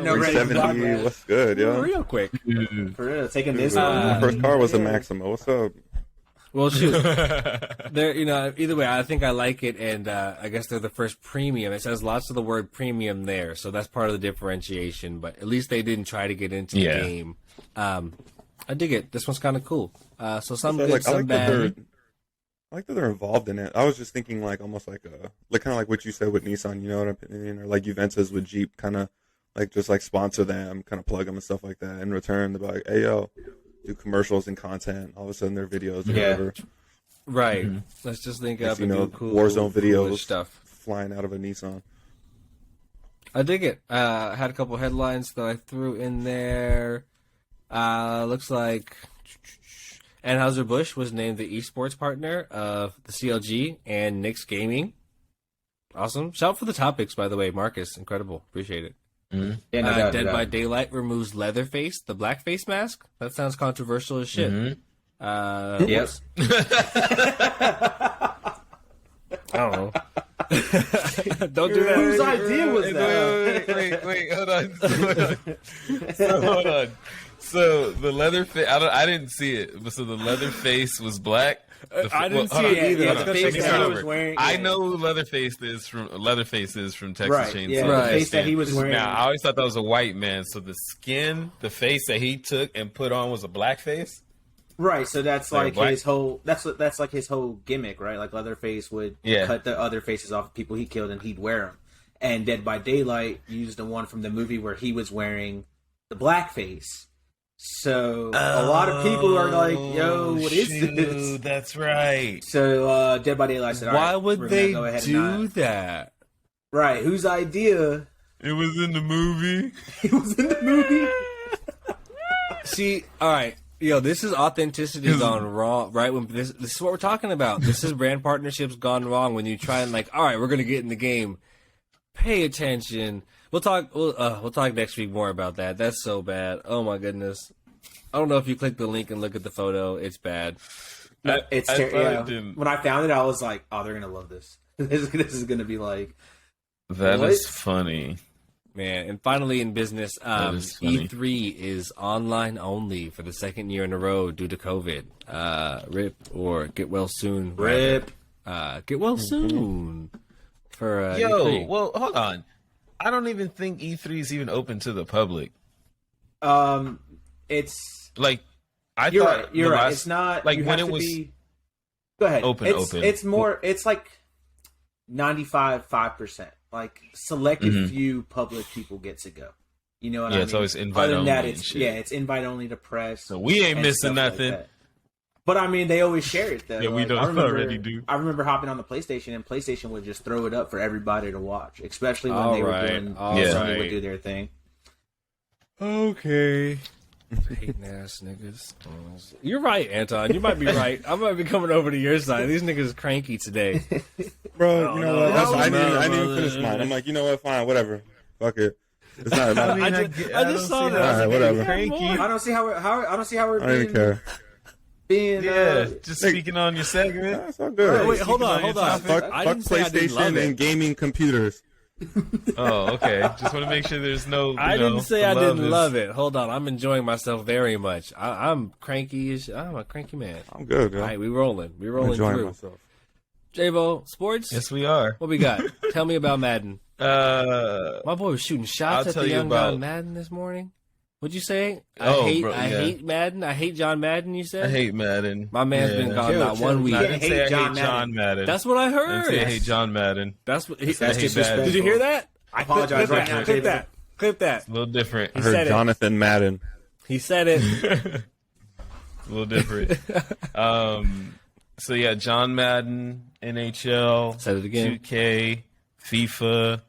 No, 370, what's good, yo? Real quick. For real, taking Nismo. My first car was a Maxima. What's up? Well, shoot. They're, either way, I think I like it, and I guess they're the first premium. It says lots of the word premium there, so that's part of the differentiation, but at least they didn't try to get into the game. I dig it. This one's kind of cool. So some good, some bad. I like that they're involved in it. I was just thinking like almost like kind of like what you said with Nissan, you know what I mean? Or like Juventus with Jeep, kind of like just like sponsor them, kind of plug them and stuff like that. In return, they're like, hey, yo, do commercials and content. All of a sudden, their videos or whatever. Right. Let's just think up and do cool Warzone videos stuff flying out of a Nissan. I dig it. I had a couple headlines that I threw in there. Looks like Anheuser-Busch was named the esports partner of the CLG and Knicks Gaming. Awesome. Shout out for the topics, by the way, Marcus. Incredible. Appreciate it. Yeah, no doubt, Dead by Daylight removes Leatherface, the blackface mask. That sounds controversial as shit. Yes. I don't know. Don't do that. Whose idea was that? Wait, hold on. So the Leatherface, I didn't see it, but so the Leatherface was black. I didn't see it either. The face that he was wearing. I know who Leatherface is from Texas Chainsaw. Yeah, the face that he was wearing. Now I always thought that was a white man. So the face that he took and put on was a black face. Right, so that's like his whole. That's like his whole gimmick, right? Like Leatherface would cut the other faces off of people he killed, and he'd wear them. And Dead by Daylight used the one from the movie where he was wearing the black face. So a lot of people are like, "Yo, what is this?" That's right. So Dead by Daylight said, "Why would they go ahead do that?" Right? Whose idea? It was in the movie. It was in the movie. See, all right, yo, this is authenticity gone wrong, right? When this is what we're talking about. This is brand partnerships gone wrong. When you try and like, all right, we're gonna get in the game. Pay attention. We'll talk next week more about that. That's so bad. Oh my goodness. I don't know if you click the link and look at the photo. It's bad. When I found it, I was like, "Oh, they're gonna love this. This is gonna be like." That is funny, man. And finally, in business, E3 is online only for the second year in a row due to COVID. RIP or get well soon. RIP. Get well soon. For E3. Well, hold on. I don't even think E3 is even open to the public. It's like you're right. It's not like when it was. Go ahead. Open. It's more. It's like 95%. Like selected few public people get to go. You know what Yeah, I mean? it's always invite Other than only that, and it's shit. it's invite only to press. So we ain't and missing stuff like nothing. that. But I mean, they always share it though. Yeah, we Like, don't I remember, already do. I remember hopping on the PlayStation, and PlayStation would just throw it up for everybody to watch, especially when they were doing. Sony would do their thing. Okay. Hating ass niggas. You're right, Anton. You might be right. I might be coming over to your side. These niggas is cranky today. Bro, you know what? I didn't even brother. finish mine. I'm like, you know what? Fine, whatever. Fuck it. It's not. I just saw that. All right, whatever. I don't see how we're I don't even care. being just speaking on your segment. That's all good. Wait, hold on. Fuck I didn't say I didn't love PlayStation it. and gaming computers. Oh, okay. Just want to make sure there's no. I didn't say I didn't love it. Hold on, I'm enjoying myself very much. I'm cranky. I'm a cranky man. I'm good, yo. All right, we rolling. We I'm rolling enjoying through. myself. Javo, sports. Yes, we are. What we got? Tell me about Madden. My boy was shooting shots I'll at tell the you young about- John Madden this morning. What'd you say? Oh, I bro, yeah. hate Madden. I hate John Madden. You said. I hate Madden. My man's been gone not one week. I You didn't hate say I John hate John Madden. That's what I I didn't heard. say I hate John Madden. That's what. That's I hate disrespectful. Madden. Did you hear that? I apologize clip right now, Clip Javo. that. Clip that. A little different. I said heard it. Jonathan Madden. He said it. A little different. So yeah, John Madden, NHL, Said it again. 2K, FIFA,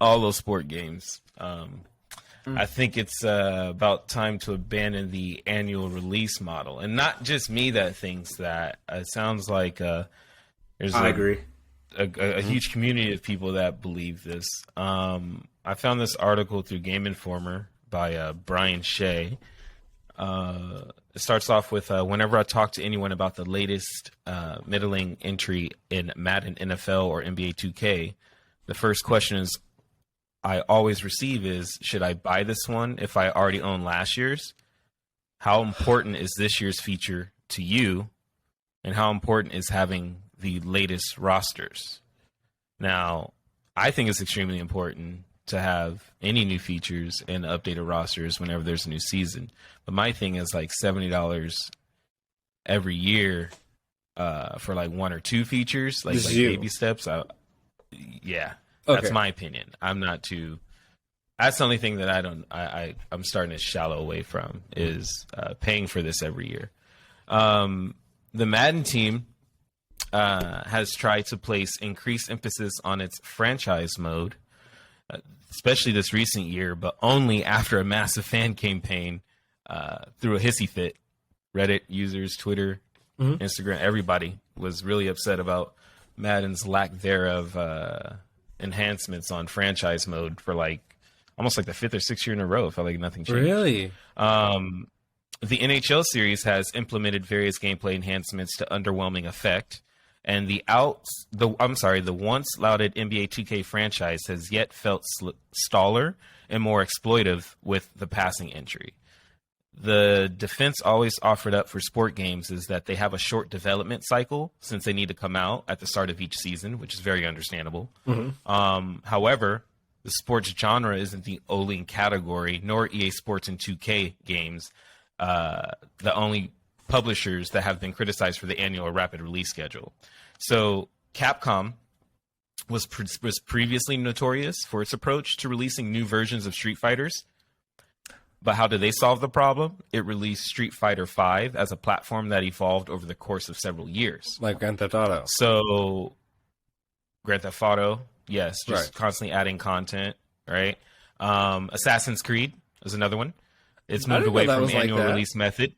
all those sport games. I think it's about time to abandon the annual release model, and not just me that thinks that. It sounds like there's I agree. a huge community of people that believe this. I found this article through Game Informer by Brian Shea. It starts off with whenever I talk to anyone about the latest middling entry in Madden NFL or NBA 2K, the first question is I always receive is, should I buy this one if I already own last year's? How important is this year's feature to you? And how important is having the latest rosters? Now, I think it's extremely important to have any new features and updated rosters whenever there's a new season. But my thing is like $70 every year for like one or two features, like baby steps. Yeah, that's my opinion. I'm not too. That's the only thing that I'm starting to shallow away from is paying for this every year. The Madden team has tried to place increased emphasis on its franchise mode, especially this recent year, but only after a massive fan campaign through a hissy fit. Reddit users, Twitter, Instagram, everybody was really upset about Madden's lack thereof enhancements on franchise mode for like almost like the 5th or 6th year in a row. It felt like nothing changed. Really? The NHL series has implemented various gameplay enhancements to underwhelming effect, and the once lauded NBA 2K franchise has yet felt staller and more exploitive with the passing entry. The defense always offered up for sport games is that they have a short development cycle since they need to come out at the start of each season, which is very understandable. However, the sports genre isn't the only category, nor EA Sports and 2K games, the only publishers that have been criticized for the annual rapid release schedule. So Capcom was previously notorious for its approach to releasing new versions of Street Fighters. But how did they solve the problem? It released Street Fighter V as a platform that evolved over the course of several years. Like Grand Theft Auto. So Grand Theft Auto, yes, just constantly adding content, right? Assassin's Creed is another one. It's moved away from annual release method.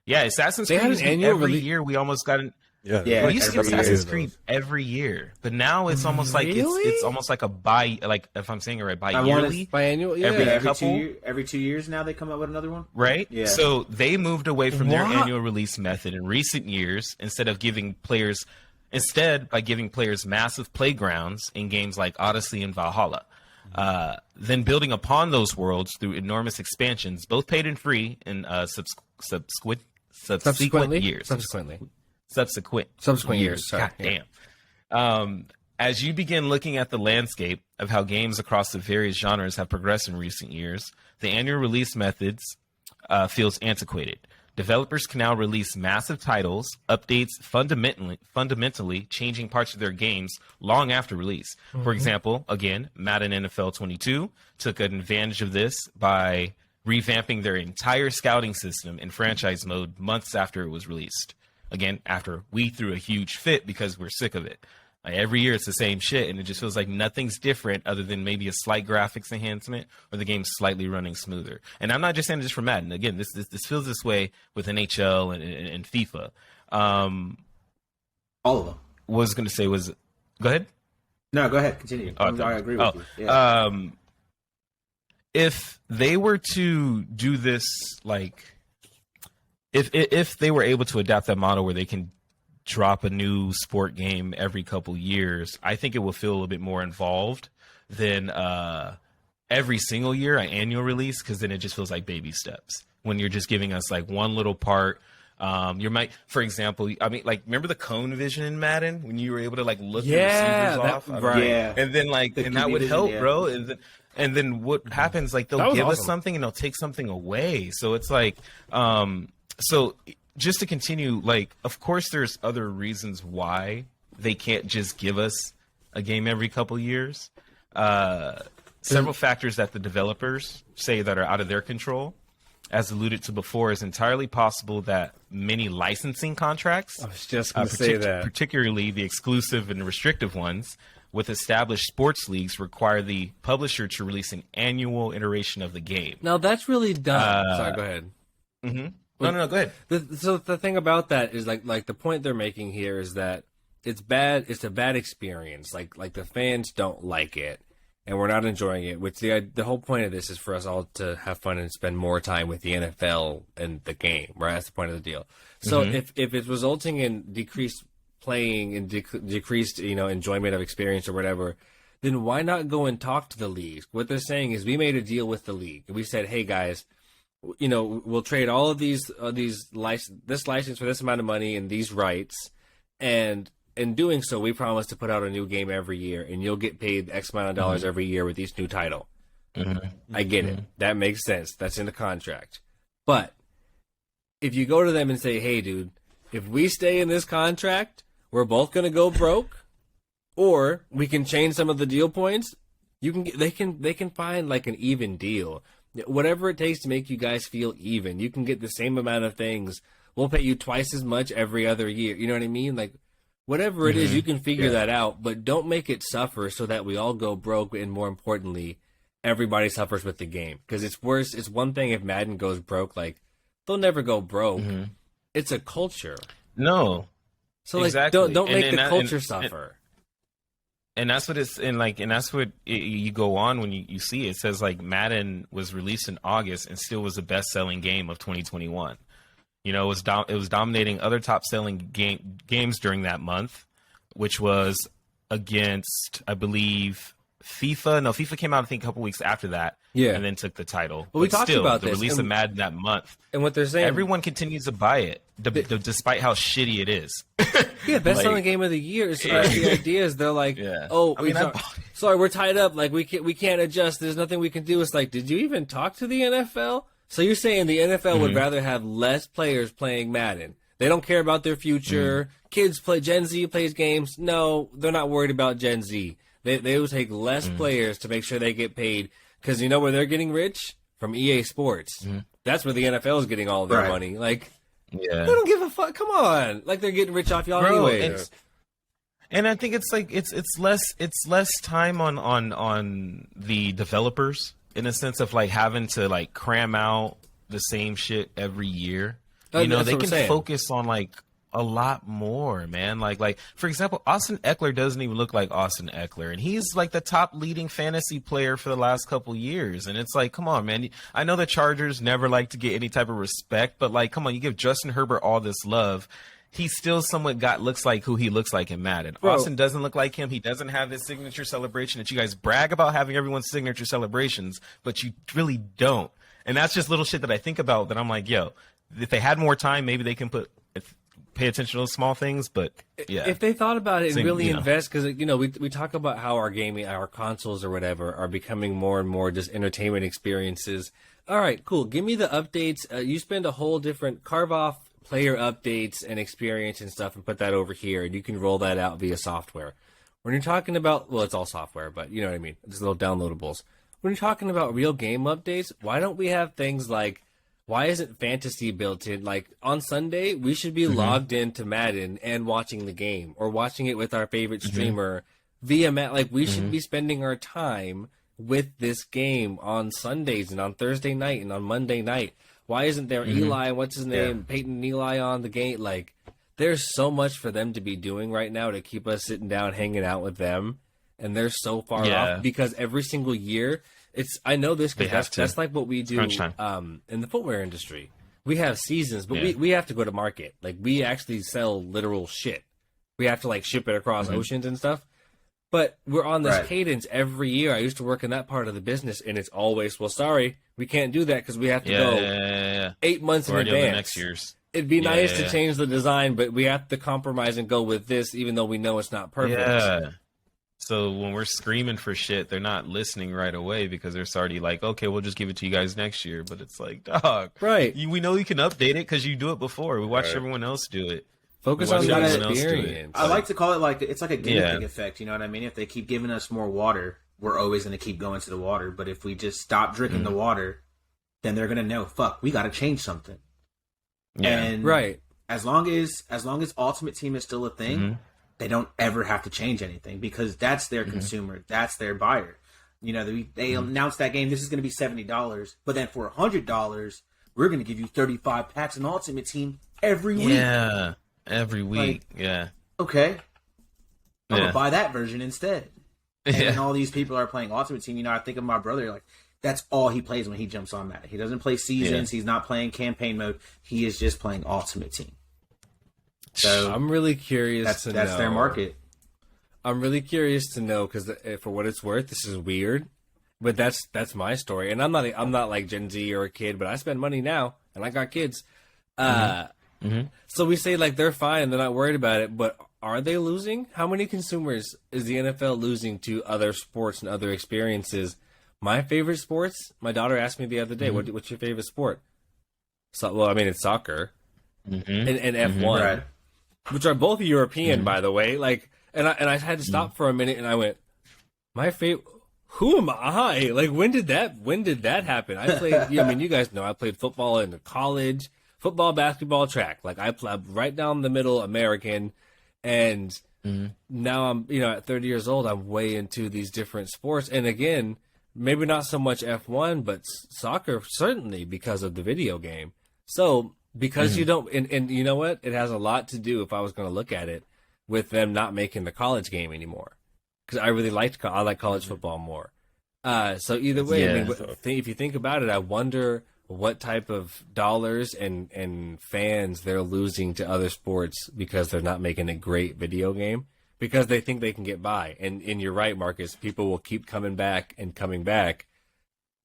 Yeah, Assassin's Creed is every year we almost got an we used to get Assassin's Creed every year, but now it's almost like it's almost like a like if I'm saying it right, bi-yearly, biannual, yeah. Every 2 years now they come up with another one, right? Yeah. So they moved away from their annual release method in recent years by giving players massive playgrounds in games like Odyssey and Valhalla. Then building upon those worlds through enormous expansions, both paid and free in subsequent years. Subsequent years. Sorry. God damn. As you begin looking at the landscape of how games across the various genres have progressed in recent years, the annual release methods feels antiquated. Developers can now release massive titles, updates fundamentally changing parts of their games long after release. For example, again, Madden NFL 22 took advantage of this by revamping their entire scouting system in franchise mode months after it was released. Again, after we threw a huge fit because we're sick of it. Like, every year it's the same shit, and it just feels like nothing's different other than maybe a slight graphics enhancement or the game's slightly running smoother. And I'm not just saying this for Madden. Again, this feels this way with NHL and FIFA. All of them. What I was going to say was, go ahead. No, go ahead. Continue. I agree with you. Yeah. If they were to do this, like, if they were able to adapt that model where they can drop a new sport game every couple years, I think it will feel a little bit more involved than every single year an annual release, because then it just feels like baby steps when you're just giving us like one little part. You might, for example, I mean, like, remember the cone vision in Madden when you were able to like look the receivers off, right? Yeah, and then like, and that would help, bro. And then what happens? Like, they'll give us something and they'll take something away. So it's like, so just to continue, like, of course, there's other reasons why they can't just give us a game every couple years. Several factors that the developers say that are out of their control. As alluded to before, is entirely possible that many licensing contracts, I was just going to say that, particularly the exclusive and restrictive ones with established sports leagues, require the publisher to release an annual iteration of the game. Now that's really dumb. Sorry, go ahead. Mm-hmm. No, go ahead. So the thing about that is like the point they're making here is that it's bad. It's a bad experience. Like the fans don't like it, and we're not enjoying it. Which the whole point of this is for us all to have fun and spend more time with the NFL and the game. Right, that's the point of the deal. So if it's resulting in decreased playing and decreased enjoyment of experience or whatever, then why not go and talk to the leagues? What they're saying is, we made a deal with the league. We said, hey guys, we'll trade all of this license for this amount of money and these rights, and in doing so, we promise to put out a new game every year, and you'll get paid X amount of dollars every year with each new title. I get it. That makes sense. That's in the contract. But if you go to them and say, hey, dude, if we stay in this contract, we're both going to go broke, or we can change some of the deal points, they can find like an even deal. Whatever it takes to make you guys feel even. You can get the same amount of things. We'll pay you twice as much every other year. You know what I mean? Like, whatever it is, you can figure that out, but don't make it suffer so that we all go broke, and more importantly, everybody suffers with the game. Because it's worse. It's one thing if Madden goes broke. Like, they'll never go broke. It's a culture. No. So like, exactly. don't make the culture suffer. And that's what it's in, like, and that's what you go on when you see it. It says like Madden was released in August and still was the best-selling game of 2021. It was dominating other top-selling games during that month, which was against, I believe, FIFA. No, FIFA came out, I think, a couple weeks after that. Yeah. And then took the title. Well, we talked about the release of Madden that month. And what they're saying, everyone continues to buy it, despite how shitty it is. Yeah, best-selling game of the year. So the idea is they're like, sorry, we're tied up. Like, we can't adjust. There's nothing we can do. It's like, did you even talk to the NFL? So you're saying the NFL would rather have less players playing Madden? They don't care about their future. Kids play. Gen Z plays games. No, they're not worried about Gen Z. They will take less players to make sure they get paid. Because you know where they're getting rich? From EA Sports. That's where the NFL is getting all of their money. Like, they don't give a fuck. Come on. Like, they're getting rich off y'all anyway. And I think it's like it's less time on the developers, in a sense of like having to like cram out the same shit every year. They can focus on like a lot more, man. Like for example, Austin Eckler doesn't even look like Austin Eckler, and he's like the top leading fantasy player for the last couple years. And it's like, come on, man. I know the Chargers never like to get any type of respect, but like, come on, you give Justin Herbert all this love. He still somewhat looks like who he looks like in Madden. Bro. Austin doesn't look like him. He doesn't have his signature celebration that you guys brag about having everyone's signature celebrations, but you really don't. And that's just little shit that I think about that I'm like, yo, if they had more time, maybe they can put pay attention to those small things, but yeah. If they thought about it and Same, really you know. invest, because we talk about how our consoles or whatever are becoming more and more just entertainment experiences. All right, cool. Give me the updates. You spend a whole different carve off player updates and experience and stuff, and put that over here, and you can roll that out via software. When you're talking about, well, it's all software, but you know what I mean. It's little downloadables. When you're talking about real game updates, why don't we have things like, why isn't fantasy built in? Like on Sunday, we should be logged into Madden and watching the game, or watching it with our favorite streamer via Madden. Like we should be spending our time with this game on Sundays and on Thursday night and on Monday night. Why isn't there Eli, what's his name, Peyton and Eli on the game? Like, there's so much for them to be doing right now to keep us sitting down, hanging out with them. And they're so far off because every single year, I know this because that's like what we do in the footwear industry. We have seasons, but we have to go to market. Like, we actually sell literal shit. We have to, like, ship it across oceans and stuff. But we're on this cadence every year. I used to work in that part of the business, and it's always, well, sorry, we can't do that because we have to go 8 months in advance. Next year's. It'd be nice to change the design, but we have to compromise and go with this, even though we know it's not perfect. Yeah. So when we're screaming for shit, they're not listening right away because they're already like, okay, we'll just give it to you guys next year. But it's like, dog, we know you can update it because you do it before. We watched everyone else do it. Focus on the experience. I like to call it like, it's like a gimmick effect. You know what I mean? If they keep giving us more water, we're always going to keep going to the water. But if we just stop drinking the water, then they're going to know, fuck, we got to change something. Yeah. And as long as Ultimate Team is still a thing, they don't ever have to change anything because that's their consumer, that's their buyer. You know, they announced that game. This is going to be $70, but then for $100, we're going to give you 35 packs in Ultimate Team every week. Yeah, every week. Like, okay, I'm gonna buy that version instead. And then all these people are playing Ultimate Team. You know, I think of my brother, like, that's all he plays when he jumps on that. He doesn't play seasons. He's not playing campaign mode. He is just playing Ultimate Team. So I'm really curious to know. That's their market. I'm really curious to know because for what it's worth, this is weird, but that's my story. And I'm not like Gen Z or a kid, but I spend money now, and I got kids. So we say like they're fine and they're not worried about it, but are they losing? How many consumers is the NFL losing to other sports and other experiences? My favorite sports. My daughter asked me the other day, "What's your favorite sport?" So, well, I mean, it's soccer and F1, which are both European, by the way. Like, and I had to stop for a minute, and I went, "My favorite." Who am I? Like, when did that happen? I played. I mean, you guys know I played football in college, football, basketball, track. Like, I played right down the middle, American, and now I'm, at 30 years old, I'm way into these different sports, and again. Maybe not so much F1, but soccer, certainly, because of the video game. So, because you don't... And you know what? It has a lot to do, if I was going to look at it, with them not making the college game anymore. Because I really like college football more. So, either way, I mean, if you think about it, I wonder what type of dollars and fans they're losing to other sports because they're not making a great video game. Because they think they can get by. And you're right, Marcus, people will keep coming back and coming back.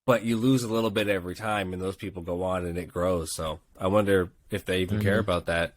But you lose a little bit every time, and those people go on, and it grows. So I wonder if they even care about that.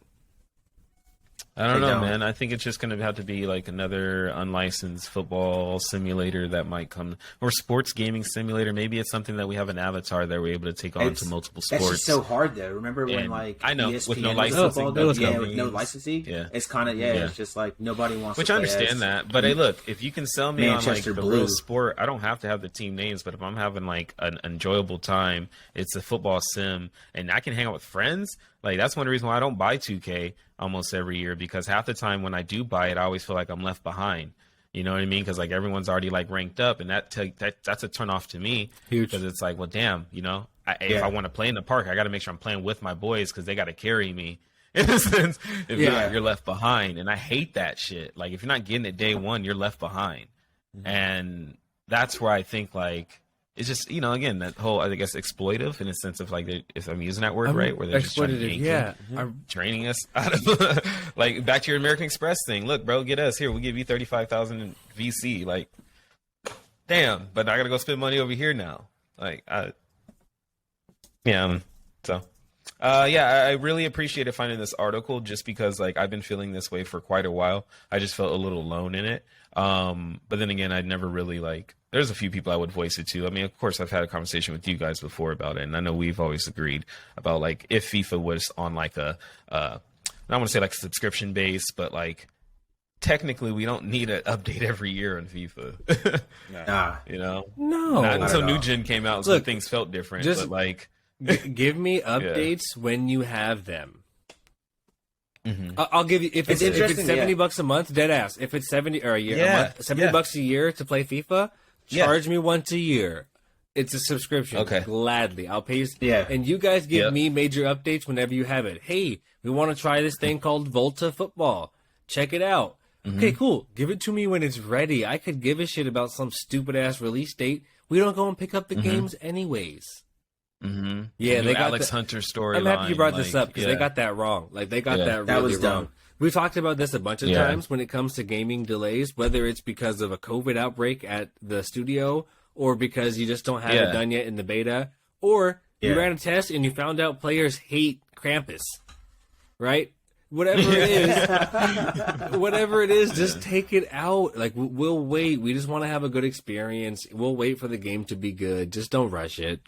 I don't know, man. I think it's just going to have to be like another unlicensed football simulator that might come, or sports gaming simulator. Maybe it's something that we have an avatar that we're able to take on to multiple sports. That's just so hard, though. Remember when I know ESPN with no licensing, with no licensing, it's kind of it's just like nobody wants. Which to I understand that, but hey, look, if you can sell me Manchester on like the Blue. real sport, I don't have to have the team names. But if I'm having like an enjoyable time, it's a football sim, and I can hang out with friends. Like, that's one of the reasons why I don't buy 2K almost every year, because half the time when I do buy it, I always feel like I'm left behind. You know what I mean? Because like everyone's already like ranked up, and that's a turn off to me. Huge. Because it's like, well, damn, if I want to play in the park, I got to make sure I'm playing with my boys because they got to carry me. In a sense, if not, you're left behind, and I hate that shit. Like, if you're not getting it day one, you're left behind, and that's where I think like. It's just, again, that whole, I guess, exploitive in a sense of like, if I'm using that word right, where they're just trying to yank draining us out of, like, back to your American Express thing. Look, bro, get us here. We'll give you $35,000 in VC. Like, damn, but I got to go spend money over here now. Like, so Yeah, I really appreciated finding this article just because like I've been feeling this way for quite a while. I just felt a little alone in it. But then again, I'd never really like. There's a few people I would voice it to. I mean, of course, I've had a conversation with you guys before about it, and I know we've always agreed about like if FIFA was on like a, I don't want to say like a subscription base, but like technically we don't need an update every year on FIFA. Nah. You know, No. not until at new all. gen came out, so Look, things felt different. just- But like, Give me updates when you have them. Mhm. I'll give you if it's interesting, $70 a month, dead ass. If it's 70 or a year, Yeah, a month, $70 a year to play FIFA, Yeah. charge me once a year. It's a subscription. Okay. Gladly, I'll pay. Yeah. And you guys give Yep. me major updates whenever you have it. Hey, we want to try this thing called Volta Football. Check it out. Okay, cool. Give it to me when it's ready. I could give a shit about some stupid ass release date. We don't go and pick up the games anyways. Mm-hmm. Yeah, New they got Alex the- Hunter story. I'm happy you brought this like, up because yeah. they got that wrong. Like they got Yeah. that That really was dumb. wrong. We've talked about this a bunch of Yeah. times when it comes to gaming delays, whether it's because of a COVID outbreak at the studio or because you just don't have Yeah. it done yet in the beta, or you Yeah. ran a test and you found out players hate Krampus, right? Whatever it is, whatever it is, just take it out. Like we'll wait. We just want to have a good experience. We'll wait for the game to be good. Just don't rush it.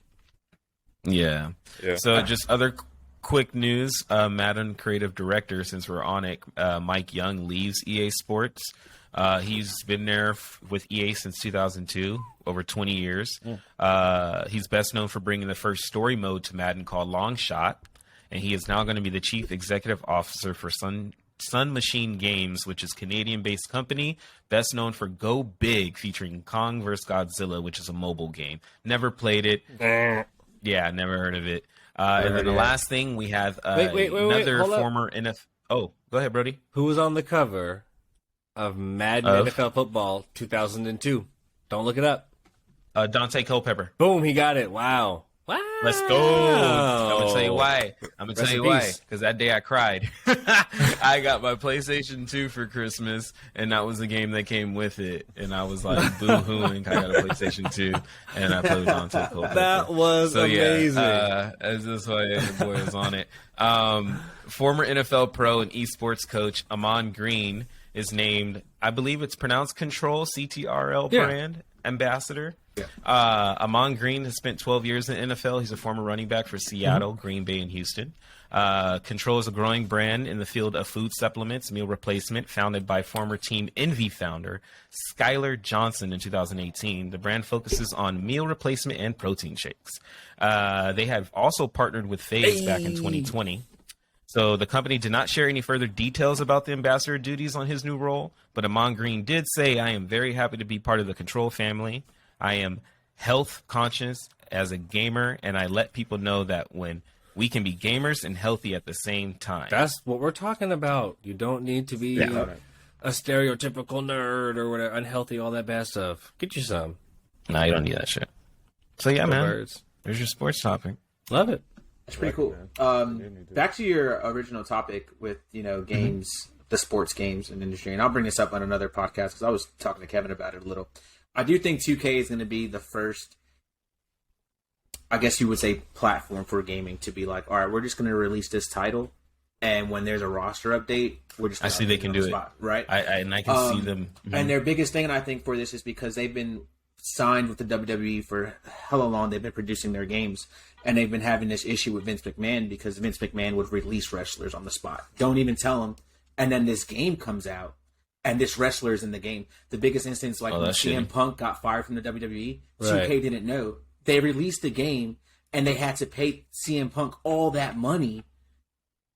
Yeah. Yeah. So just other quick news. Madden creative director, since we're on it, Mike Young leaves EA Sports. He's been there with EA since 2002, over 20 years. He's best known for bringing the first story mode to Madden called Long Shot, and he is now going to be the chief executive officer for Sun Machine Games, which is a Canadian-based company best known for Go Big, featuring Kong vs. Godzilla, which is a mobile game. Never played it. Yeah, never heard of it. And then the last thing we have Wait, another hold up. former NFL. Oh, go ahead, Brody. Who was on the cover of Madden Of? NFL Football 2002? Don't look it up. Dante Culpepper. Boom, he got it. Wow. Wow. Let's go. I'm gonna tell you why. Rest in peace. Because that day I cried. I got my PlayStation 2 for Christmas, and that was the game that came with it. And I was like boo-hooing. I got a PlayStation 2, and I played Dante Culpepper. That was amazing. Yeah, that's just why the boy was on it. Former NFL pro and esports coach Amon Green is named, I believe it's pronounced Control, CTRL Yeah. brand ambassador. Amon Green has spent 12 years in the NFL. He's a former running back for Seattle, Green Bay, and Houston. Control is a growing brand in the field of food supplements, meal replacement, founded by former Team Envy founder Skylar Johnson in 2018. The brand focuses on meal replacement and protein shakes. They have also partnered with FaZe back in 2020. So the company did not share any further details about the ambassador duties on his new role, but Amon Green did say, "I am very happy to be part of the Control family. I am health conscious as a gamer, and I let people know that when we can be gamers and healthy at the same time." That's what we're talking about. You don't need to be a stereotypical nerd or whatever, unhealthy, all that bad stuff. Get you some. No, you don't need that shit. So yeah, man, Birds. there's your sports topic. Love it. It's pretty cool. man. Back to your original topic with games, the sports games and industry, and I'll bring this up on another podcast because I was talking to Kevin about it a little. I do think 2K is going to be the first, I guess you would say, platform for gaming to be like, all right, we're just going to release this title, and when there's a roster update, we're just. I see they can do it. right? And I can see them. And their biggest thing, I think, for this is because they've been signed with the WWE for hella long. They've been producing their games, and they've been having this issue with Vince McMahon because Vince McMahon would release wrestlers on the spot. Don't even tell them. And then this game comes out, and this wrestler is in the game. The biggest instance, like when that's CM shitty. Punk got fired from the WWE, Right. 2K didn't know. They released the game, and they had to pay CM Punk all that money,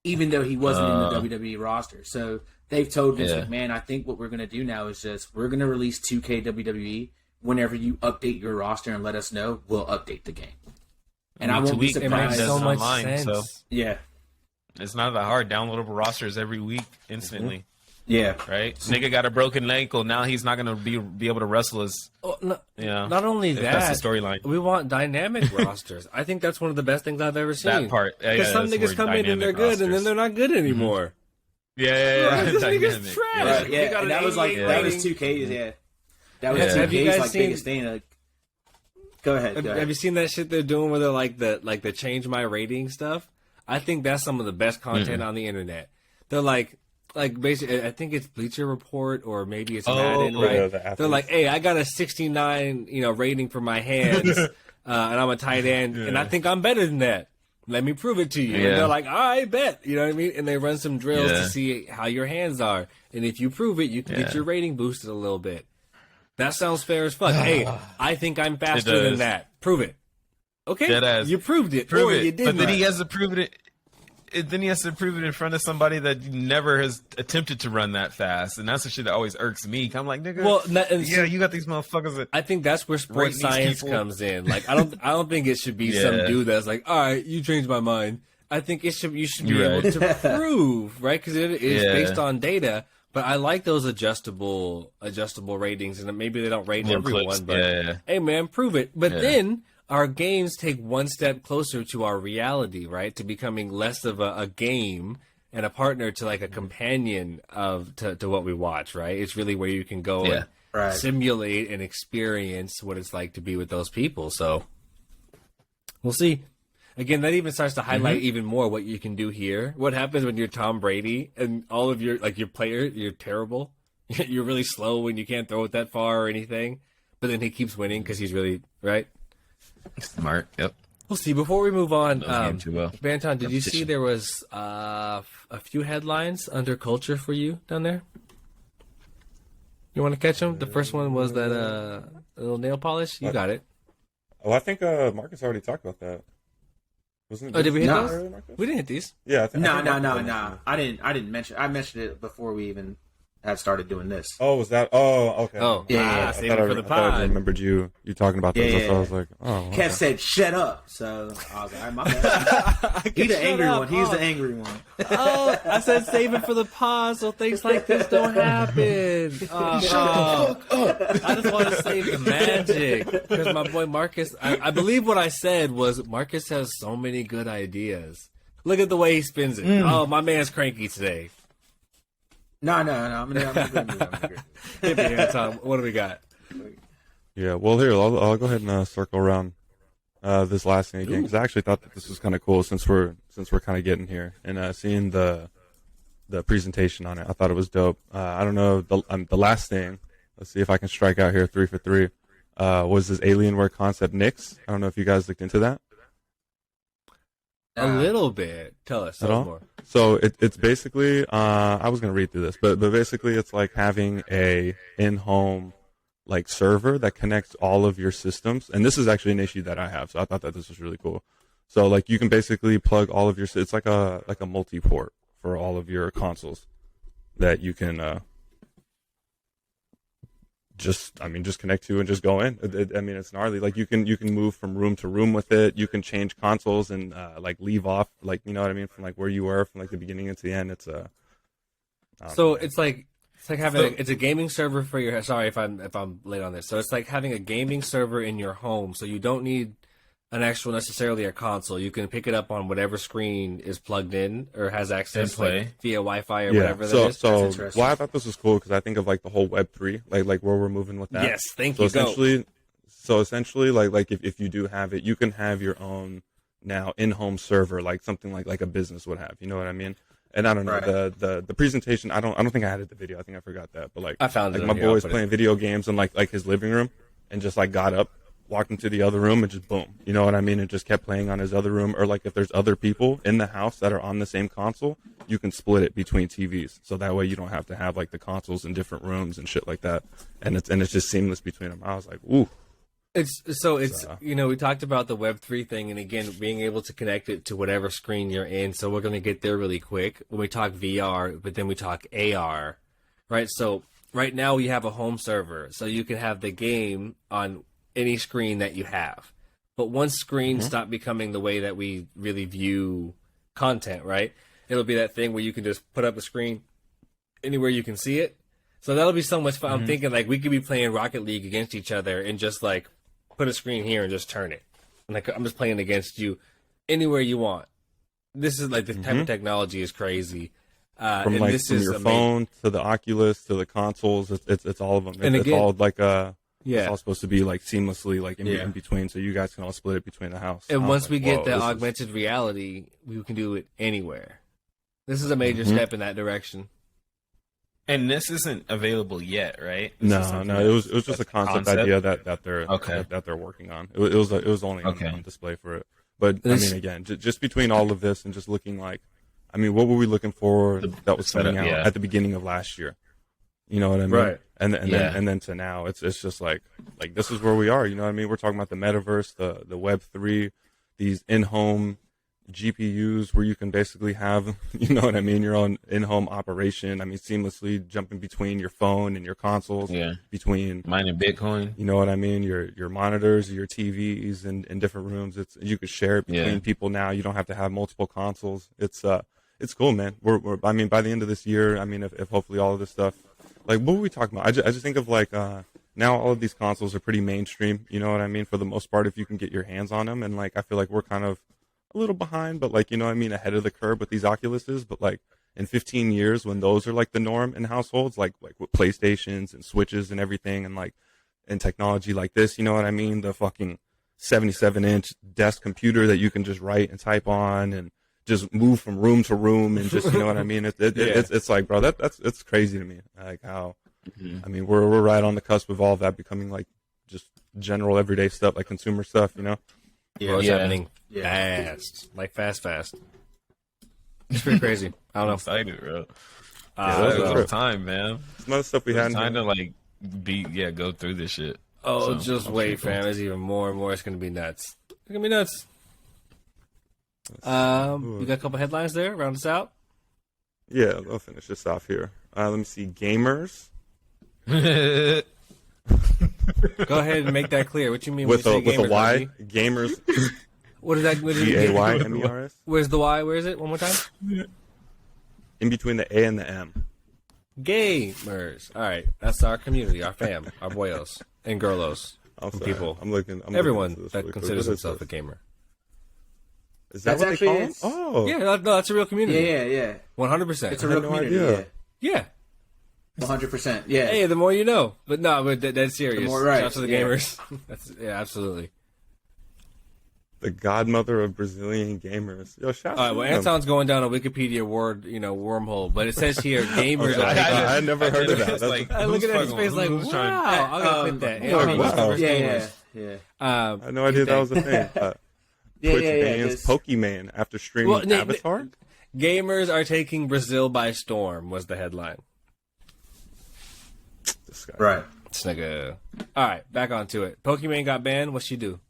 even though he wasn't in the WWE roster. So they've told Vince Yeah. McMahon, I think what we're going to do now is just, we're going to release 2K WWE. Whenever you update your roster and let us know, we'll update the game. And I won't be Tweak, It man, makes surprised. does so it much online, sense. so Yeah. it's not that hard. Downloadable rosters every week instantly, Yeah. right? Nigga got a broken ankle. Now he's not gonna be able to wrestle us. Oh, no, Yeah, not only if that, that's the storyline. we want dynamic rosters. I think that's one of the best things I've ever seen. That part, yeah, Because some that's niggas where come in and they're dynamic good, and then rosters. they're not good anymore. Yeah, This nigga's dynamic. trash. Yeah. Right, We yeah. got And an that was like, 88 that was rating. 2K's, yeah. That was Yeah. 2K's Have you guys like seen- biggest thing. Like, go ahead. Have you seen that shit they're doing with the like the change my rating stuff? I think that's some of the best content on the internet. They're like basically, I think it's Bleacher Report or maybe it's Madden, right? Yeah, They're like, hey, I got a 69, rating for my hands, and I'm a tight end, and I think I'm better than that. Let me prove it to you. Yeah. And they're like, I bet. You know what I mean? And they run some drills to see how your hands are. And if you prove it, you can get your rating boosted a little bit. That sounds fair as fuck. Hey, I think I'm faster than that. Prove it. Okay, you proved it, or you didn't. But then he has to prove it. Then he has to prove it in front of somebody that never has attempted to run that fast, and that's the shit that always irks me. I'm like, nigga, you got these motherfuckers. That I think that's where sports science comes in. Like, I don't think it should be some dude that's like, all right, you changed my mind. I think you should be able to prove, right? Because it is based on data. But I like those adjustable ratings, and maybe they don't rate everyone, but hey, man, prove it. But then our games take one step closer to our reality, right? To becoming less of a game and a partner to like a companion to what we watch, right? It's really where you can go and simulate and experience what it's like to be with those people. So we'll see. Again, that even starts to highlight even more what you can do here. What happens when you're Tom Brady and all of your players, you're terrible. You're really slow when you can't throw it that far or anything. But then he keeps winning because he's really, right? Smart, yep. We'll see. Before we move on, well. Banton, did you see there was a few headlines under culture for you down there? You want to catch them? The first one was that little nail polish. You got it. Oh, I think Marcus already talked about that. Wasn't it did we hit those? earlier, Marcus? We didn't hit these. Yeah. No. I didn't mention. I mentioned it before we even had started doing this. Oh, was that? Oh, okay. Oh, yeah. Save it for the I thought I pod. remembered you talking about this. Yeah. So I was like, oh. Kev said, "Shut up." So I was like, all right, my bad. He's the angry one. He's the angry one. Oh, I said save it for the pod so things like this don't happen. Shut the fuck up. I just want to save the magic because my boy Marcus, I believe what I said was Marcus has so many good ideas. Look at the way he spins it. Oh, my man's cranky today. No. I'm good. Hit me here, Tom. What do we got? Yeah. Well, here I'll go ahead and circle around this last thing again because I actually thought that this was kind of cool since we're kind of getting here and seeing the presentation on it. I thought it was dope. I don't know the last thing. Let's see if I can strike out here 3 for 3. Was this Alienware concept Nix? I don't know if you guys looked into that. A little bit. Tell us more. So it's basically I was gonna read through this, but basically it's like having a in-home like server that connects all of your systems, and this is actually an issue that I have. So I thought that this was really cool. So like you can basically plug all of your it's like a multi-port for all of your consoles that you can just connect to and just go in. It's gnarly. Like you can move from room to room with it. You can change consoles and like leave off, like, you know what I mean, from like where you were from like the beginning into the end. It's it's like having it's a gaming server for your. Sorry if I'm late on this. So it's like having a gaming server in your home. So you don't need an actual necessarily a console. You can pick it up on whatever screen is plugged in or has access like, via Wi-Fi or whatever that is. So why I thought this was cool because I think of like the whole Web3, like where we're moving with that. Yes, thank you. So essentially, like if you do have it, you can have your own now in-home server, like something like a business would have. You know what I mean? And I don't know the presentation. I don't think I added the video. I think I forgot that. But like I found like it my boy was playing video games in like his living room and just like got up, walked into the other room and just boom, you know what I mean, and just kept playing on his other room. Or like if there's other people in the house that are on the same console, you can split it between TVs, so that way you don't have to have like the consoles in different rooms and shit like that. And it's just seamless between them. I was like, ooh. It's we talked about the Web3 thing, and again, being able to connect it to whatever screen you're in. So we're going to get there really quick when we talk VR, but then we talk AR, right? So right now we have a home server, so you can have the game on any screen that you have. But once screens stop becoming the way that we really view content, right? It'll be that thing where you can just put up a screen anywhere you can see it. So that'll be so much fun. I'm thinking like we could be playing Rocket League against each other and just like put a screen here and just turn it. And like I'm just playing against you anywhere you want. This is like the type of technology is crazy. From your phone to the Oculus to the consoles, it's all of them. It's all like Yeah. It's all supposed to be like seamlessly like in between, so you guys can all split it between the house. And once we get the this is- augmented reality, we can do it anywhere. This is a major step in that direction. And this isn't available yet, right? No, it was just a concept idea that they're working on. It was only on display for it. But I mean, again, just between all of this and just looking like, I mean, what were we looking for that was coming out at the beginning of last year? You know what I mean? Right. And then to now, it's just like this is where we are. You know what I mean? We're talking about the metaverse, the Web3, these in-home GPUs where you can basically have, you know what I mean, your own in-home operation. I mean, seamlessly jumping between your phone and your consoles. Yeah. Between mining Bitcoin. You know what I mean? Your monitors, your TVs in different rooms. You could share it between people now. You don't have to have multiple consoles. It's cool, man. I mean, by the end of this year, I mean, if hopefully all of this stuff, like, what were we talking about? I just think of like, now all of these consoles are pretty mainstream. You know what I mean? For the most part, if you can get your hands on them. And like, I feel like we're kind of a little behind, but like, you know what I mean? Ahead of the curve with these Oculuses. But like in 15 years, when those are like the norm in households, like with PlayStations and Switches and everything, and like, and technology like this, you know what I mean? The fucking 77-inch desk computer that you can just write and type on and just move from room to room and just, you know what I mean? It's like, bro, it's crazy to me. Like how, I mean, we're right on the cusp of all of that becoming like just general everyday stuff, like consumer stuff, you know? Yeah, it's happening fast, like fast. It's pretty crazy. I don't know. I'm excited, bro. It was time, man. Some other stuff we had time to like go through this shit. Oh, just wait, fam. There's even more and more. It's gonna be nuts. It's gonna be nuts. You got a couple headlines there. Round us out. Yeah, I'll finish this off here. Let me see. Gamers. Go ahead and make that clear. What you mean with when you say a Y? gamers? Gamers. What is that? GAYMERS. Where's the Y? Where is it? One more time. In between the A and the M. Gamers. All right, that's our community, our fam, our boyos and girlos, people. Everyone that considers himself a gamer. Is that that's what they actually call them? Oh, yeah, no, that's a real community. Yeah. 100%. It's a real community. Yeah. 100%. Yeah. Hey, the more you know. But no, but that's serious. The more right. Shout out to the gamers. Absolutely. The godmother of Brazilian gamers. Yo, shout out to them. Anton's going down a Wikipedia word, wormhole, but it says here gamers. I never heard of that. I look at his face like, wow. I'm gonna put that. Yeah. I had no idea that was a thing. Twitch bans Pokemon after streaming Avatar. Gamers are taking Brazil by storm was the headline. This guy. Right. This nigga. All right, back onto it. Pokemon got banned. What'd she do?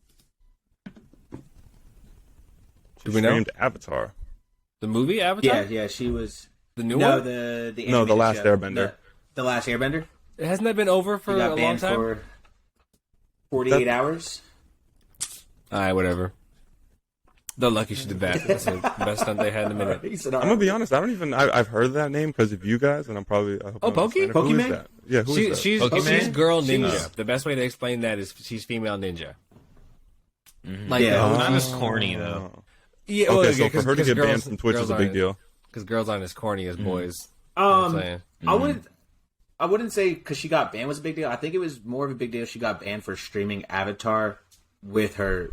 She streamed Avatar. The movie Avatar? Yeah, she was the new one. The Last Airbender. The Last Airbender. Hasn't that been over for a long time? For 48 hours. All right, whatever. They're lucky she did that. That's the best stunt they had in a minute. I'm gonna be honest. I've heard of that name because of you guys, and I'm probably. Pokemon? Who is that? Yeah, who is that? She's girl ninja. The best way to explain that is she's female ninja. Mm-hmm. Like, not as corny though. Yeah. Okay, so for her to get banned from Twitch is a big deal. Because girls aren't as corny as boys. I wouldn't say because she got banned was a big deal. I think it was more of a big deal she got banned for streaming Avatar with her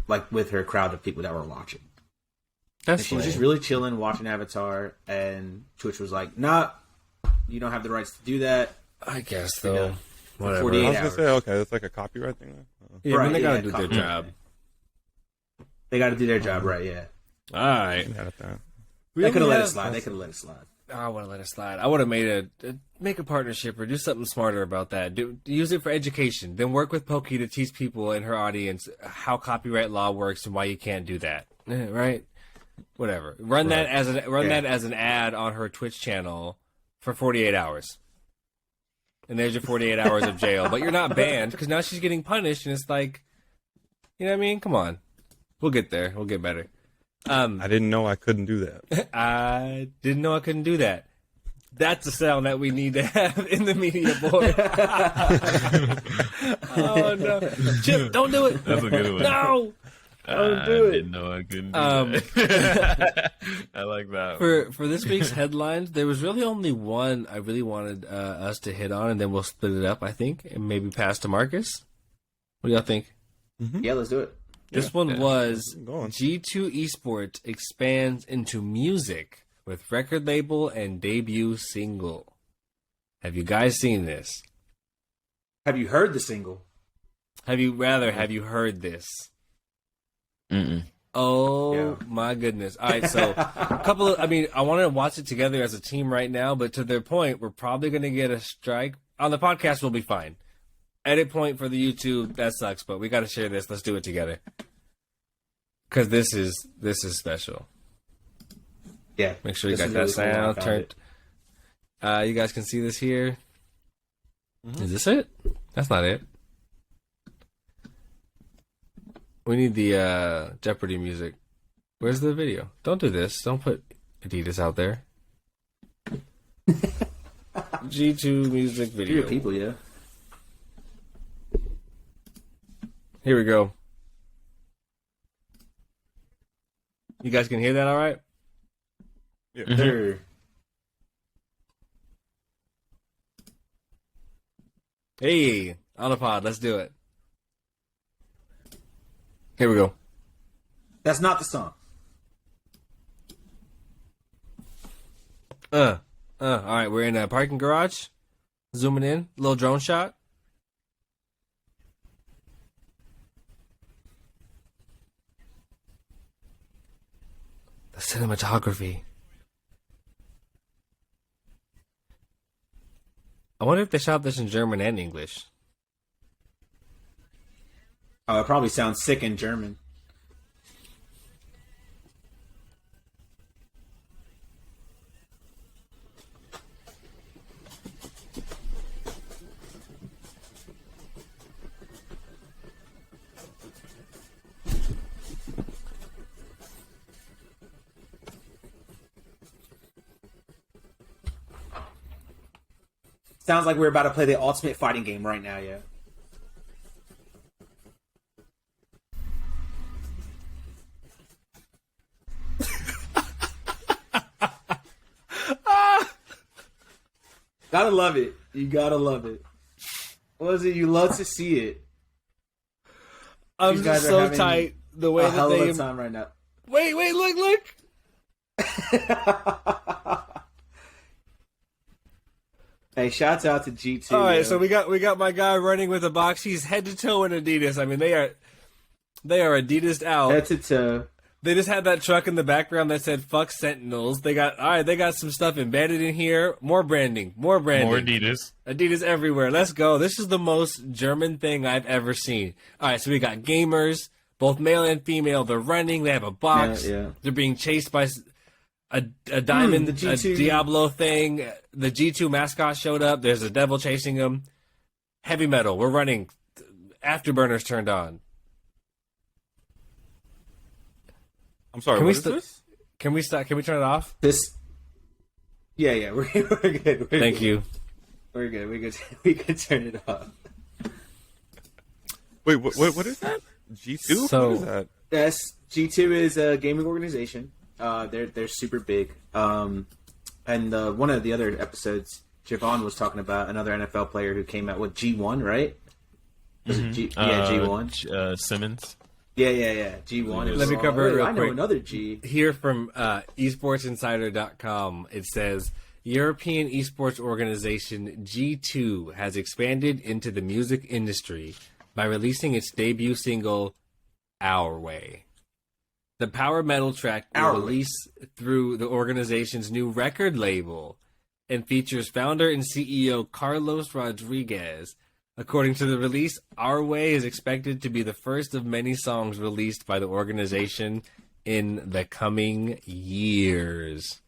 crowd of people that were watching. She was just really chilling, watching Avatar, and Twitch was like, "Nah, you don't have the rights to do that." I guess though. Whatever. 48 I was hours. gonna say, okay, it's like a copyright thing. Yeah, right, they gotta do their job. They got to do their job, right? Yeah. All right. They could have let it slide. They could have let it slide. I would have let it slide. I would have made make a partnership or do something smarter about that. Use it for education. Then work with Pokey to teach people in her audience how copyright law works and why you can't do that. Right? Whatever. Run that as an ad on her Twitch channel for 48 hours. And there's your 48 hours of jail. But you're not banned because now she's getting punished, and it's like, you know what I mean? Come on. We'll get there. We'll get better. I didn't know I couldn't do that. I didn't know I couldn't do that. That's the sound that we need to have in the media board. Oh, no. Chip, don't do it. That's a good one. No. Don't do it. I didn't know I couldn't do that. I like that. For this week's headlines, there was really only one I really wanted us to hit on, and then we'll split it up, I think, and maybe pass to Marcus. What do y'all think? Yeah, let's do it. This one was Going. G2 Esports expands into music with record label and debut single. Have you guys seen this? Have you heard the single? Have you heard this? Mm-mm. Oh Yeah. my goodness. All right, so I want to watch it together as a team right now, but to their point, we're probably going to get a strike. On the podcast, we'll be fine. Edit point for the YouTube, that sucks, but we got to share this. Let's do it together. Because this is special. Yeah. Make sure you This got is that really cool when I sound found turned. You guys can see this here. Is this it? That's not it. We need the Jeopardy music. Where's the video? Don't do this. Don't put Adidas out there. G2 music Few video. people, yeah. Here we go. You guys can hear that all right? Yeah. Sure. Hey, on the pod. Let's do it. Here we go. That's not the song. All right, we're in a parking garage. Zooming in, little drone shot. The cinematography. I wonder if they shot this in German and English. Oh, it probably sounds sick in German. Sounds like we're about to play the ultimate fighting game right now, yeah. Gotta love it. You gotta love it. What is it? You love to see it. I'm These just guys are so having tight. The way A that hell of they. a time right now. Wait, look. Hey, shouts out to G2. All right, yo. so we got my guy running with a box. He's head to toe in Adidas. I mean, they are Adidas out. Head to toe. They just had that truck in the background that said "fuck Sentinels." They got some stuff embedded in here. More branding. More Adidas. Adidas everywhere. Let's go. This is the most German thing I've ever seen. All right, so we got gamers, both male and female. They're running. They have a box. Yeah. They're being chased by a diamond, the a G2. Diablo thing. The G2 mascot showed up. There's a devil chasing him. Heavy metal. We're running. Afterburners turned on. I'm sorry. Can What we is st- this? Can we stop? Can we turn it off? This. Yeah, we're good. Thank you. We're good. We can turn it off. Wait, what is that? G2? So- What is that? Yes, G2 is a gaming organization. They're super big. And one of the other episodes, Javon was talking about another NFL player who came out with G1, right? Was it G? Yeah, G1. Simmons. Yeah. G1. Let me cover it real I know quick. another G. Here from esportsinsider.com, it says European esports organization G2 has expanded into the music industry by releasing its debut single, Our Way. The power metal track will release through the organization's new record label and features founder and CEO Carlos Rodriguez. According to the release, Our Way is expected to be the first of many songs released by the organization in the coming years.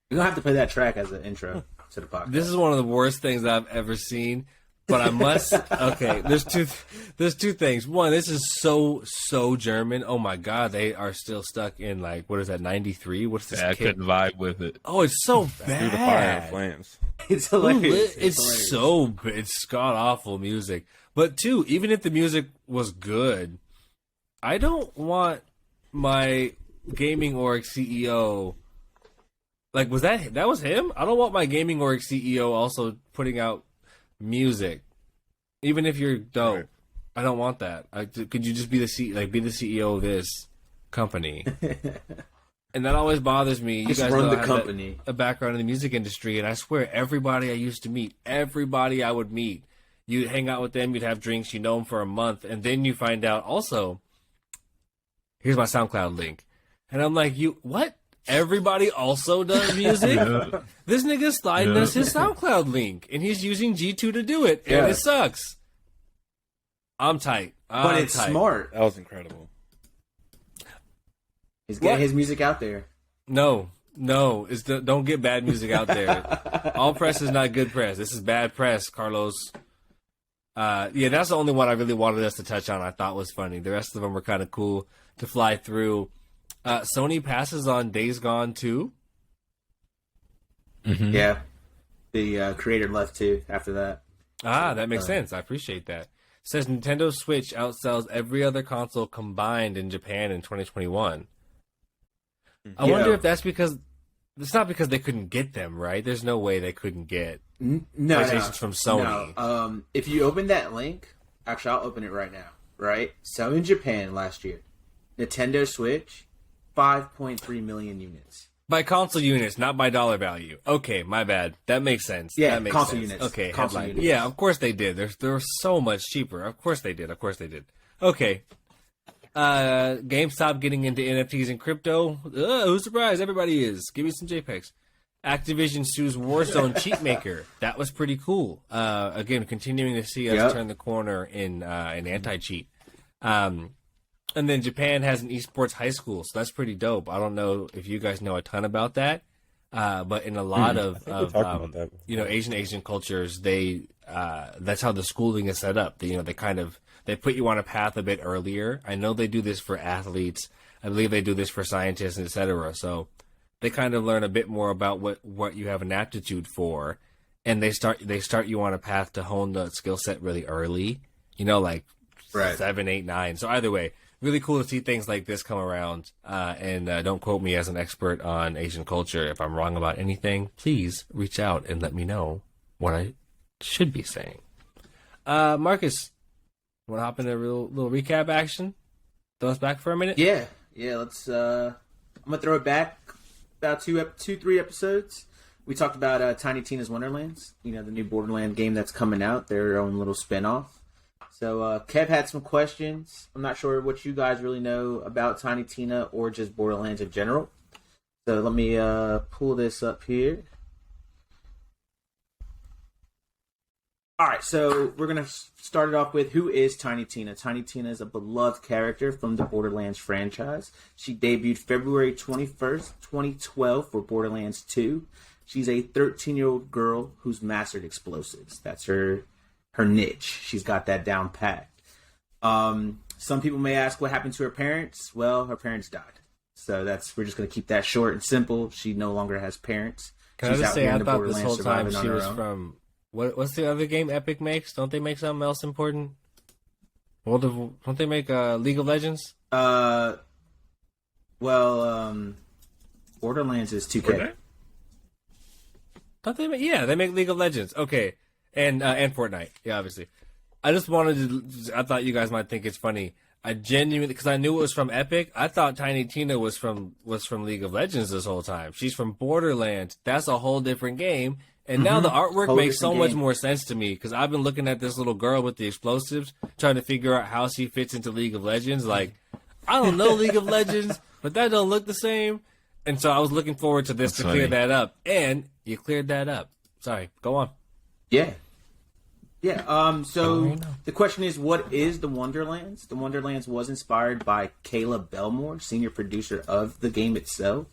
We're going to have to play that track as an intro to the podcast. This is one of the worst things I've ever seen, but I must. Okay, there's two things. One, this is so German. Oh my god, they are still stuck in like what is that 93? What's this? Yeah, I couldn't vibe with it. Oh, it's so bad. Through the fire and flames. It's hilarious. It's hilarious. it's god awful music. But two, even if the music was good, I don't want my gaming org CEO. Like, that was him? I don't want my gaming org CEO also putting out music. Even if you're dope, Right. I don't want that. Could you just be the CEO of this company? And that always bothers me. You Just guys run know the I have company. a background in the music industry, and I swear, everybody I used to meet, everybody I would meet, you'd hang out with them, you'd have drinks, you know them for a month, and then you find out, also, here's my SoundCloud link. And I'm like, what? Everybody also does music? Yeah. This nigga's sliding us his SoundCloud link, and he's using G2 to do it, and Yeah. it sucks. I'm tight. But it's tight. smart. That was incredible. He's getting What? his music out there. No, don't get bad music out there. All press is not good press. This is bad press, Carlos. Yeah, that's the only one I really wanted us to touch on. I thought was funny. The rest of them were kind of cool to fly through. Sony passes on Days Gone 2. Mhm. Yeah. The creator left too after that. That makes sense. I appreciate that. Says Nintendo Switch outsells every other console combined in Japan in 2021. I Yeah. wonder if that's because it's not because they couldn't get them, right? There's no way they couldn't get No, PlayStation's from Sony. No. If you open that link, actually, I'll open it right now. Right? So in Japan last year, Nintendo Switch, 5.3 million units. By console units, not by dollar value. Okay, my bad. That makes sense. Yeah, that makes console sense. units. Okay, Console headline. units. Yeah, of course they did. They're so much cheaper. Of course they did. Okay. GameStop getting into NFTs and crypto. Who's surprised? Everybody is. Give me some JPEGs. Activision sues Warzone cheat maker. That was pretty cool. Again, continuing to see us Yep. turn the corner in anti-cheat. And then Japan has an esports high school, so that's pretty dope. I don't know if you guys know a ton about that, but in a lot of we talked about that before. Asian cultures, they that's how the schooling is set up. They put you on a path a bit earlier. I know they do this for athletes. I believe they do this for scientists, etc. So they kind of learn a bit more about what you have an aptitude for, and they start you on a path to hone the skill set really early. Like Right. 7, 8, 9. So either way, really cool to see things like this come around. And don't quote me as an expert on Asian culture. If I'm wrong about anything, please reach out and let me know what I should be saying. Marcus, want to hop into a little recap action? Throw us back for a minute? Yeah. Let's. I'm gonna throw it back about 3 episodes. We talked about Tiny Tina's Wonderlands. The new Borderlands game that's coming out. Their own little spinoff. So Kev had some questions. I'm not sure what you guys really know about Tiny Tina or just Borderlands in general. So let me pull this up here. All right, so we're going to start it off with who is Tiny Tina. Tiny Tina is a beloved character from the Borderlands franchise. She debuted February 21st, 2012 for Borderlands 2. She's a 13-year-old girl who's mastered explosives. That's her niche. She's got that down pat. Some people may ask what happened to her parents. Well, her parents died. So we're just going to keep that short and simple. She no longer has parents. Can I just say, I thought this whole time surviving on she her was own. from... What's the other game Epic makes? Don't they make something else important? Well, don't they make League of Legends? Borderlands is 2K. Don't they make? Yeah, they make League of Legends. Okay, and Fortnite. Yeah, obviously. I just wanted to. I thought you guys might think it's funny. I genuinely, because I knew it was from Epic, I thought Tiny Tina was from League of Legends this whole time. She's from Borderlands. That's a whole different game. And now the artwork Whole makes so different much game. more sense to me because I've been looking at this little girl with the explosives, trying to figure out how she fits into League of Legends. Like, I don't know League of Legends, but that don't look the same. And so I was looking forward to this That's to clear funny. that up. And you cleared that up. Sorry, go on. Yeah. So know. the question is, what is the Wonderlands? The Wonderlands was inspired by Kayla Belmore, senior producer of the game itself.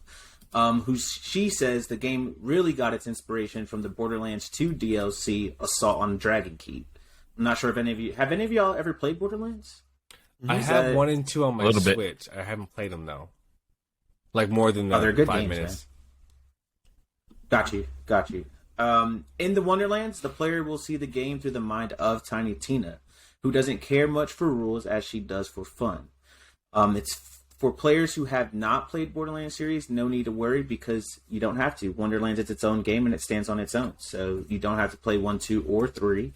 She says the game really got its inspiration from the Borderlands 2 DLC, Assault on Dragon Keep. I'm not sure if any of y'all ever played Borderlands? I have 1 and 2 on my little bit. Switch. I haven't played them though. Like more than they're good 5 games, minutes. Got you. In the Wonderlands, the player will see the game through the mind of Tiny Tina, who doesn't care much for rules as she does for fun. It's for players who have not played Borderlands series, no need to worry because you don't have to. Wonderlands is its own game and it stands on its own. So you don't have to play 1, 2, or 3.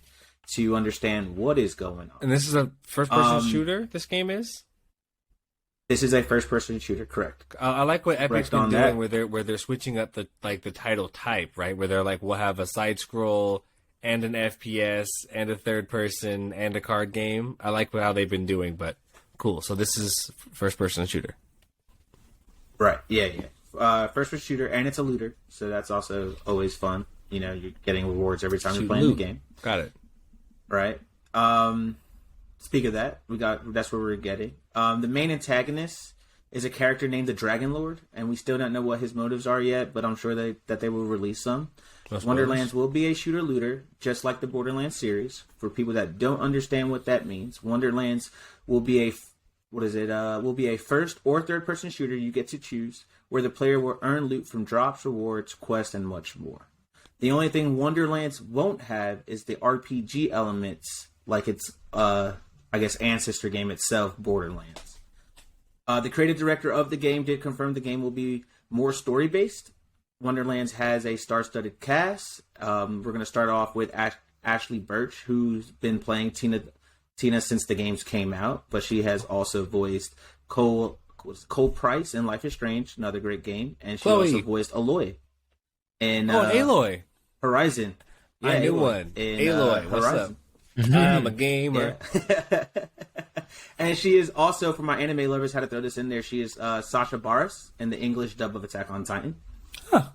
to understand what is going on. And this is a first-person shooter. This game is. This is a first-person shooter, correct? I like what Epic's been that. doing, where they're switching up the title type, right? Where they're like, we'll have a side scroll and an FPS and a third person and a card game. I like how they've been doing, but cool. So this is first-person shooter. Right. Yeah. First-person shooter, and it's a looter, so that's also always fun. You know, you're getting rewards every time you're playing the game. Got it. Right. Speak of that, that's where we're getting. The main antagonist is a character named the Dragon Lord, and we still don't know what his motives are yet, but I'm sure that they will release some. Wonderlands will be a shooter-looter, just like the Borderlands series. For people that don't understand what that means, Wonderlands will be a first or third-person shooter you get to choose, where the player will earn loot from drops, rewards, quests, and much more. The only thing Wonderlands won't have is the RPG elements, like its, ancestor game itself, Borderlands. The creative director of the game did confirm the game will be more story-based. Wonderlands has a star-studded cast. We're going to start off with Ashley Birch, who's been playing Tina since the games came out, but she has also voiced Cole Price in Life is Strange, another great game, and she also voiced Aloy in Aloy Horizon. Yeah, I knew one. Aloy, what's up? I'm a gamer. Yeah. And she is also, for my anime lovers, how to throw this in there, she is Sasha Bareilles in the English dub of Attack on Titan. Huh.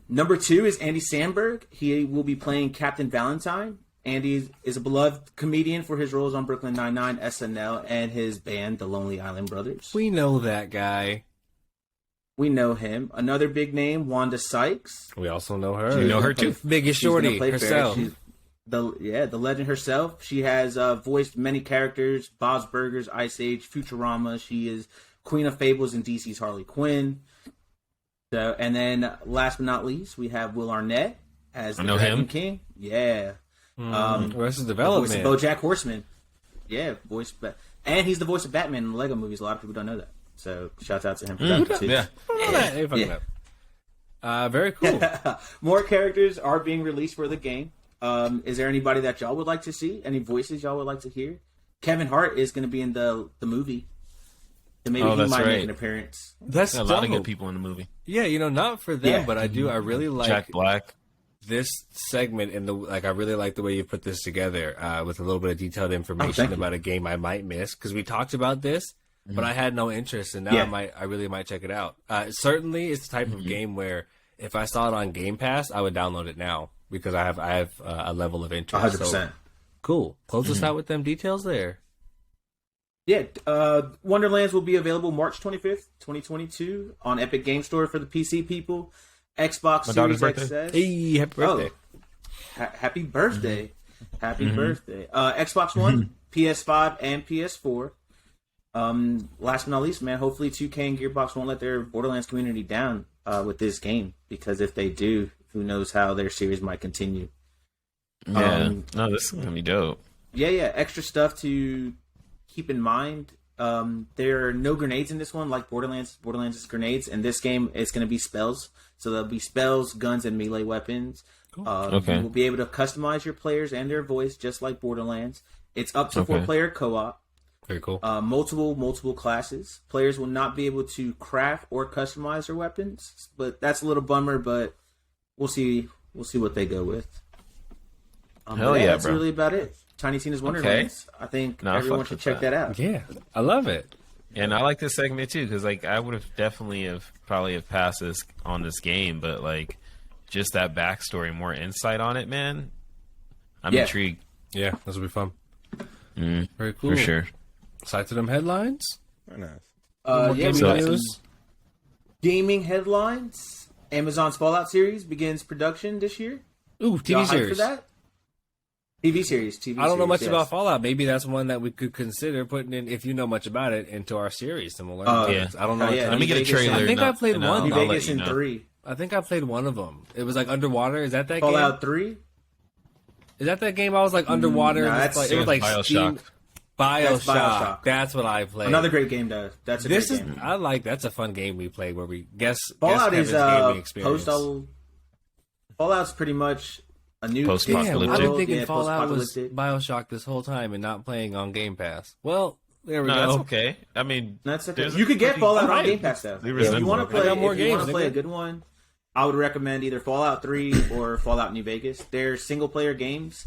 Number 2 is Andy Samberg. He will be playing Captain Valentine. Andy is a beloved comedian for his roles on Brooklyn Nine-Nine, SNL, and his band, the Lonely Island Brothers. We know that guy. We know him. Another big name, Wanda Sykes. We also know her. We know her too. Biggest shorty herself. The legend herself. She has voiced many characters: Bob's Burgers, Ice Age, Futurama. She is Queen of Fables and DC's Harley Quinn. So, and then last but not least, we have Will Arnett as the Dragon King. Yeah. Arrested Development. The voice of BoJack Horseman. Yeah, and he's the voice of Batman in the Lego movies. A lot of people don't know that. So, shout out to him for that too. Yeah. Very cool. More characters are being released for the game. Is there anybody that y'all would like to see? Any voices y'all would like to hear? Kevin Hart is going to be in the movie. So maybe he might make an appearance. That's a lot of good people in the movie. Yeah, not for them, but I really like Jack Black. This segment I really like the way you put this together with a little bit of detailed information about a game I might miss, because we talked about this, but I had no interest, and now I really might check it out. Certainly, it's the type of game where if I saw it on Game Pass, I would download it now because I have a level of interest. 100%. So, cool. Close us out with them details there. Yeah, Wonderlands will be available March 25th, 2022 on Epic Game Store for the PC people. Xbox Series XS. Hey, happy birthday. Happy birthday. Happy birthday. Xbox One, PS5, and PS4. Last but not least, man, hopefully 2K and Gearbox won't let their Borderlands community down with this game, because if they do, who knows how their series might continue. Yeah. This is going to be dope. Yeah. Extra stuff to keep in mind. There are no grenades in this one, like Borderlands. Borderlands is grenades. In this game, it's going to be spells. So there'll be spells, guns, and melee weapons. Cool. You will be able to customize your players and their voice, just like Borderlands. It's up to 4-player co-op. Very cool. Multiple classes. Players will not be able to craft or customize their weapons, but that's a little bummer. But we'll see what they go with. That's really about it. Tiny Tina's Wonderlands. I think everyone should check that out. Yeah, I love it. And I like this segment too, because I would have definitely probably passed this on this game, but just that backstory, more insight on it, man. I'm intrigued. Yeah, this will be fun. Very cool. For sure. Side to them headlines. Very nice. News. Gaming headlines. Amazon's Fallout series begins production this year. Ooh, TV series. For that? TV series. I don't know much about Fallout. Maybe that's one that we could consider putting in, if you know much about it, into our series, and we'll learn. I don't know. Let me get a trailer. I think I played one. New Vegas in 3. I think I played one of them. It was underwater. Is that game? Fallout 3? Is that game I was underwater? No, it was like Bioshock. Bioshock. That's what I played. Another great game, though. That's a great game. That's a fun game we played where we guess Fallout Kevin's is gaming experience. Fallout's pretty much A new Post- Damn, I've been Post-apocalyptic. thinking Yeah, Fallout was post-apocalyptic. Bioshock this whole time and not playing on Game Pass. Well, there we No, go. that's okay. I mean, That's okay. there's You could get fucking- Fallout on Right. Game Pass though. They If resemble you want to it. play, I got more if you want games, to play a nigga. good one, I would recommend either Fallout 3 or Fallout New Vegas. They're single player games,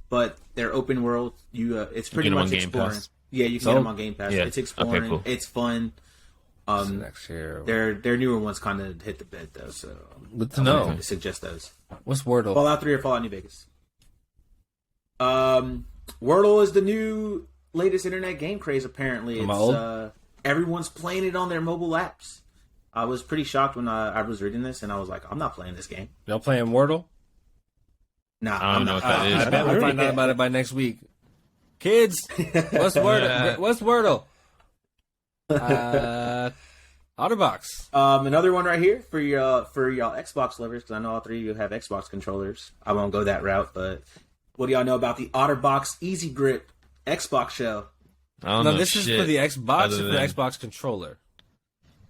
but they're open world. It's pretty get 'em much on Game exploring. Pass? Yeah, you can So- get them on Game Pass. Yeah. It's exploring. Okay, cool. It's fun. Next year. Their newer ones kind of hit the bed though, so Good to I know. would suggest those. What's Wordle? Fallout 3 or Fallout New Vegas. Wordle is the new latest internet game craze. Apparently, Am I old? Everyone's playing it on their mobile apps. I was pretty shocked when I was reading this, and I was like, I'm not playing this game. Y'all playing Wordle? Nah, I don't know what that is. I bet we'll find out about it by next week. Kids, what's Wordle? What's Wordle? Otterbox. Another one right here for y'all Xbox lovers, because I know all three of you have Xbox controllers. I won't go that route, but what do y'all know about the Otterbox Easy Grip Xbox shell? I don't No, know this is shit for the Xbox other or for the than- Xbox controller?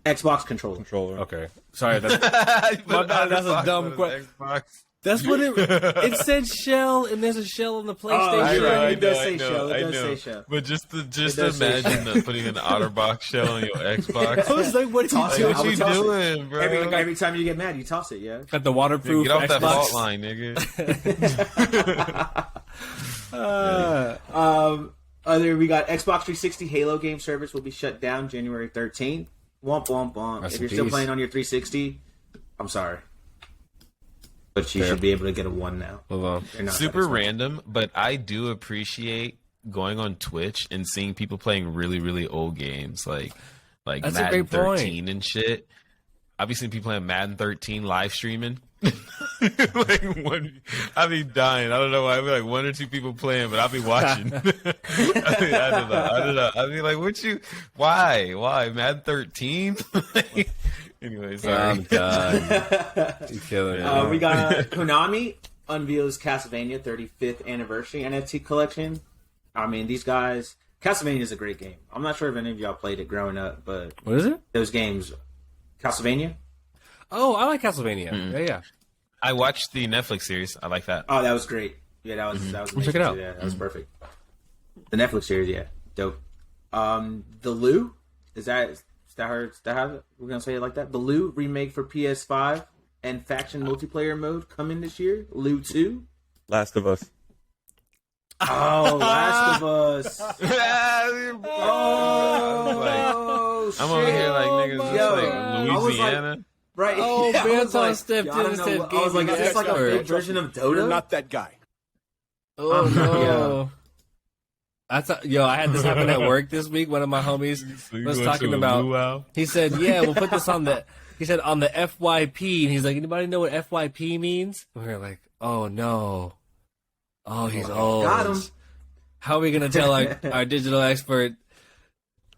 Xbox controller. Controller. Okay. Sorry, that's, My bad, that's a dumb question. that's what it said shell, and there's a shell on the PlayStation. It does say shell. It does say shell. But just does say imagine putting an Otterbox shell on your Xbox. I was like, what are you Toss doing? it. I What would you toss it. doing, bro? Every time you get mad, you toss it, yeah. Got the waterproof Get off that Xbox. fault line, nigga. We got Xbox 360 Halo game service will be shut down January 13th. Womp womp womp. Rest If in you're still peace. playing on your 360, I'm sorry, but you Fair. should be able to get a 1 now. Move on. They're not Super that expensive. random, but I do appreciate going on Twitch and seeing people playing really, really old games like That's a Madden great point. 13 and shit. I've been seeing people playing Madden 13 live streaming. I'll be dying. I don't know why. I'll be like one or two people playing, but I'll be watching. I don't know. I'll be like, why? Madden 13? Anyway, sorry. I'm done. You're killing it. We got Konami unveils Castlevania 35th anniversary NFT collection. I mean, these guys. Castlevania is a great game. I'm not sure if any of y'all played it growing up, but What is it? those games, Castlevania. Oh, I like Castlevania. Yeah. I watched the Netflix series. I like that. Oh, that was great. Yeah, that was amazing. Check it out. too. Yeah, that was perfect. The Netflix series, yeah, dope. The Lou, is that how we're gonna say it like that? The Lou remake for PS5 and faction multiplayer mode coming this year. Lou 2. Last of Us. Oh, Last of Us. Oh, I'm over here like niggas, my it's God. like I was Louisiana. Right. Oh, Yeah, I man, was like, stepped I in don't and know said what- I was like, is this like a gaming big expert. version of Dota? Not that guy. Oh no. Yeah. Yo, I had this happen at work this week. One of my homies was talking about. He said, "Yeah, we'll put this on the." He said on the FYP, and he's like, "Anybody know what FYP means?" And we were like, "Oh no, oh he's old. Got him. How are we gonna tell our digital expert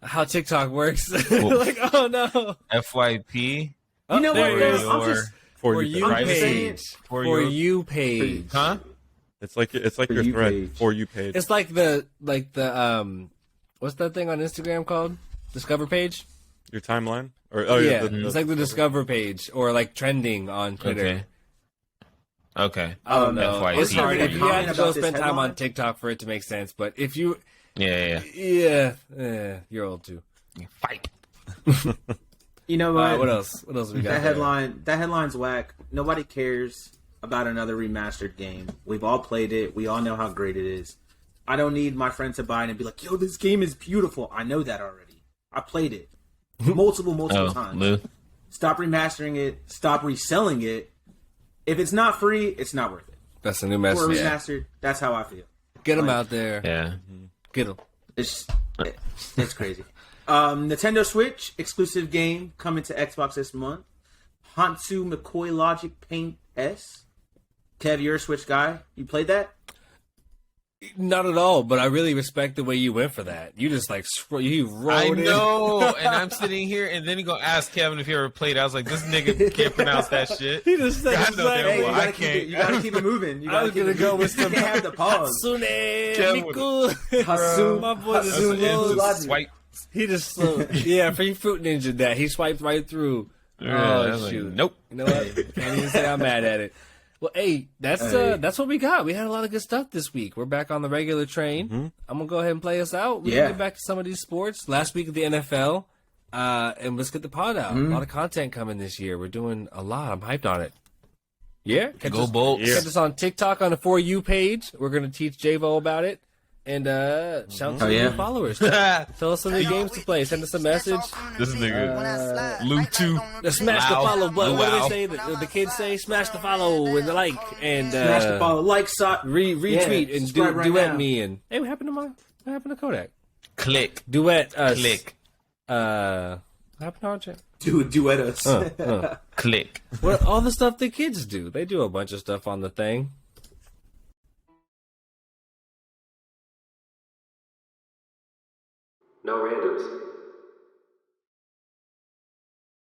how TikTok works?" Like, oh no. FYP. You know there what? it is. Though? I'm Your- just For you I'm just saying- page. For For your- you page. Huh? It's like your you thread page. for you page. It's like the what's that thing on Instagram called? Discover page? Your timeline, or yeah, the- it's like the Discover page or like trending on Twitter. Okay. I don't know. FYP. It's hard. If you Comment had to go about this spend time headline? on TikTok for it to make sense, but if you, Yeah. you're old too. Fight. You know what? What else? What else we got? That headline's whack. Nobody cares about another remastered game. We've all played it. We all know how great it is. I don't need my friend to buy it and be like, "Yo, this game is beautiful." I know that already. I played it multiple times. Lou. Stop remastering it. Stop reselling it. If it's not free, it's not worth it. That's a new For a message. remastered, that's how I feel. Get them out there. Yeah. Get them. It's crazy. Nintendo Switch exclusive game coming to Xbox this month. Hansu McCoy Logic Paint S. Kev, you're a Switch guy. You played that? Not at all, but I really respect the way you went for that. You just like you I wrote it. know, and I'm sitting here, and then he gonna ask Kevin if he ever played. I was like, this nigga can't pronounce that shit. He just said I know damn Hey, well you I gotta, keep it, can't. you gotta keep it moving. You I gotta was keep gonna it go moving. with some You can't have the pause. Hatsune Kevin Miku. Hatsune- My boy just Hatsune slow. Logic. Swipe. He just slow. Yeah, for you Fruit Ninja that he swiped right through. Yeah, I Oh was like, shoot! nope. You know what? Can't even say I'm mad at it. Well, hey, that's what we got. We had a lot of good stuff this week. We're back on the regular train. Mm-hmm. I'm gonna go ahead and play us out. We can get back to some of these sports. Last week of the NFL, and let's get the pod out. A lot of content coming this year. We're doing a lot. I'm hyped on it. Yeah, Go Bolts. Catch us on TikTok on the For You page. We're gonna teach Javo about it. And shout out to the new followers. Tell us some new games to play. Send us a message. This is the Loot 2. Smash the follow button. What do they say? The kids say smash the follow and the like. And Smash the follow, like, retweet and duet me. And hey, what happened to Kodak? Click. Duet us. Click. What happened to RJ? Duet us. Click. What all the stuff the kids do? They do a bunch of stuff on the thing. No random.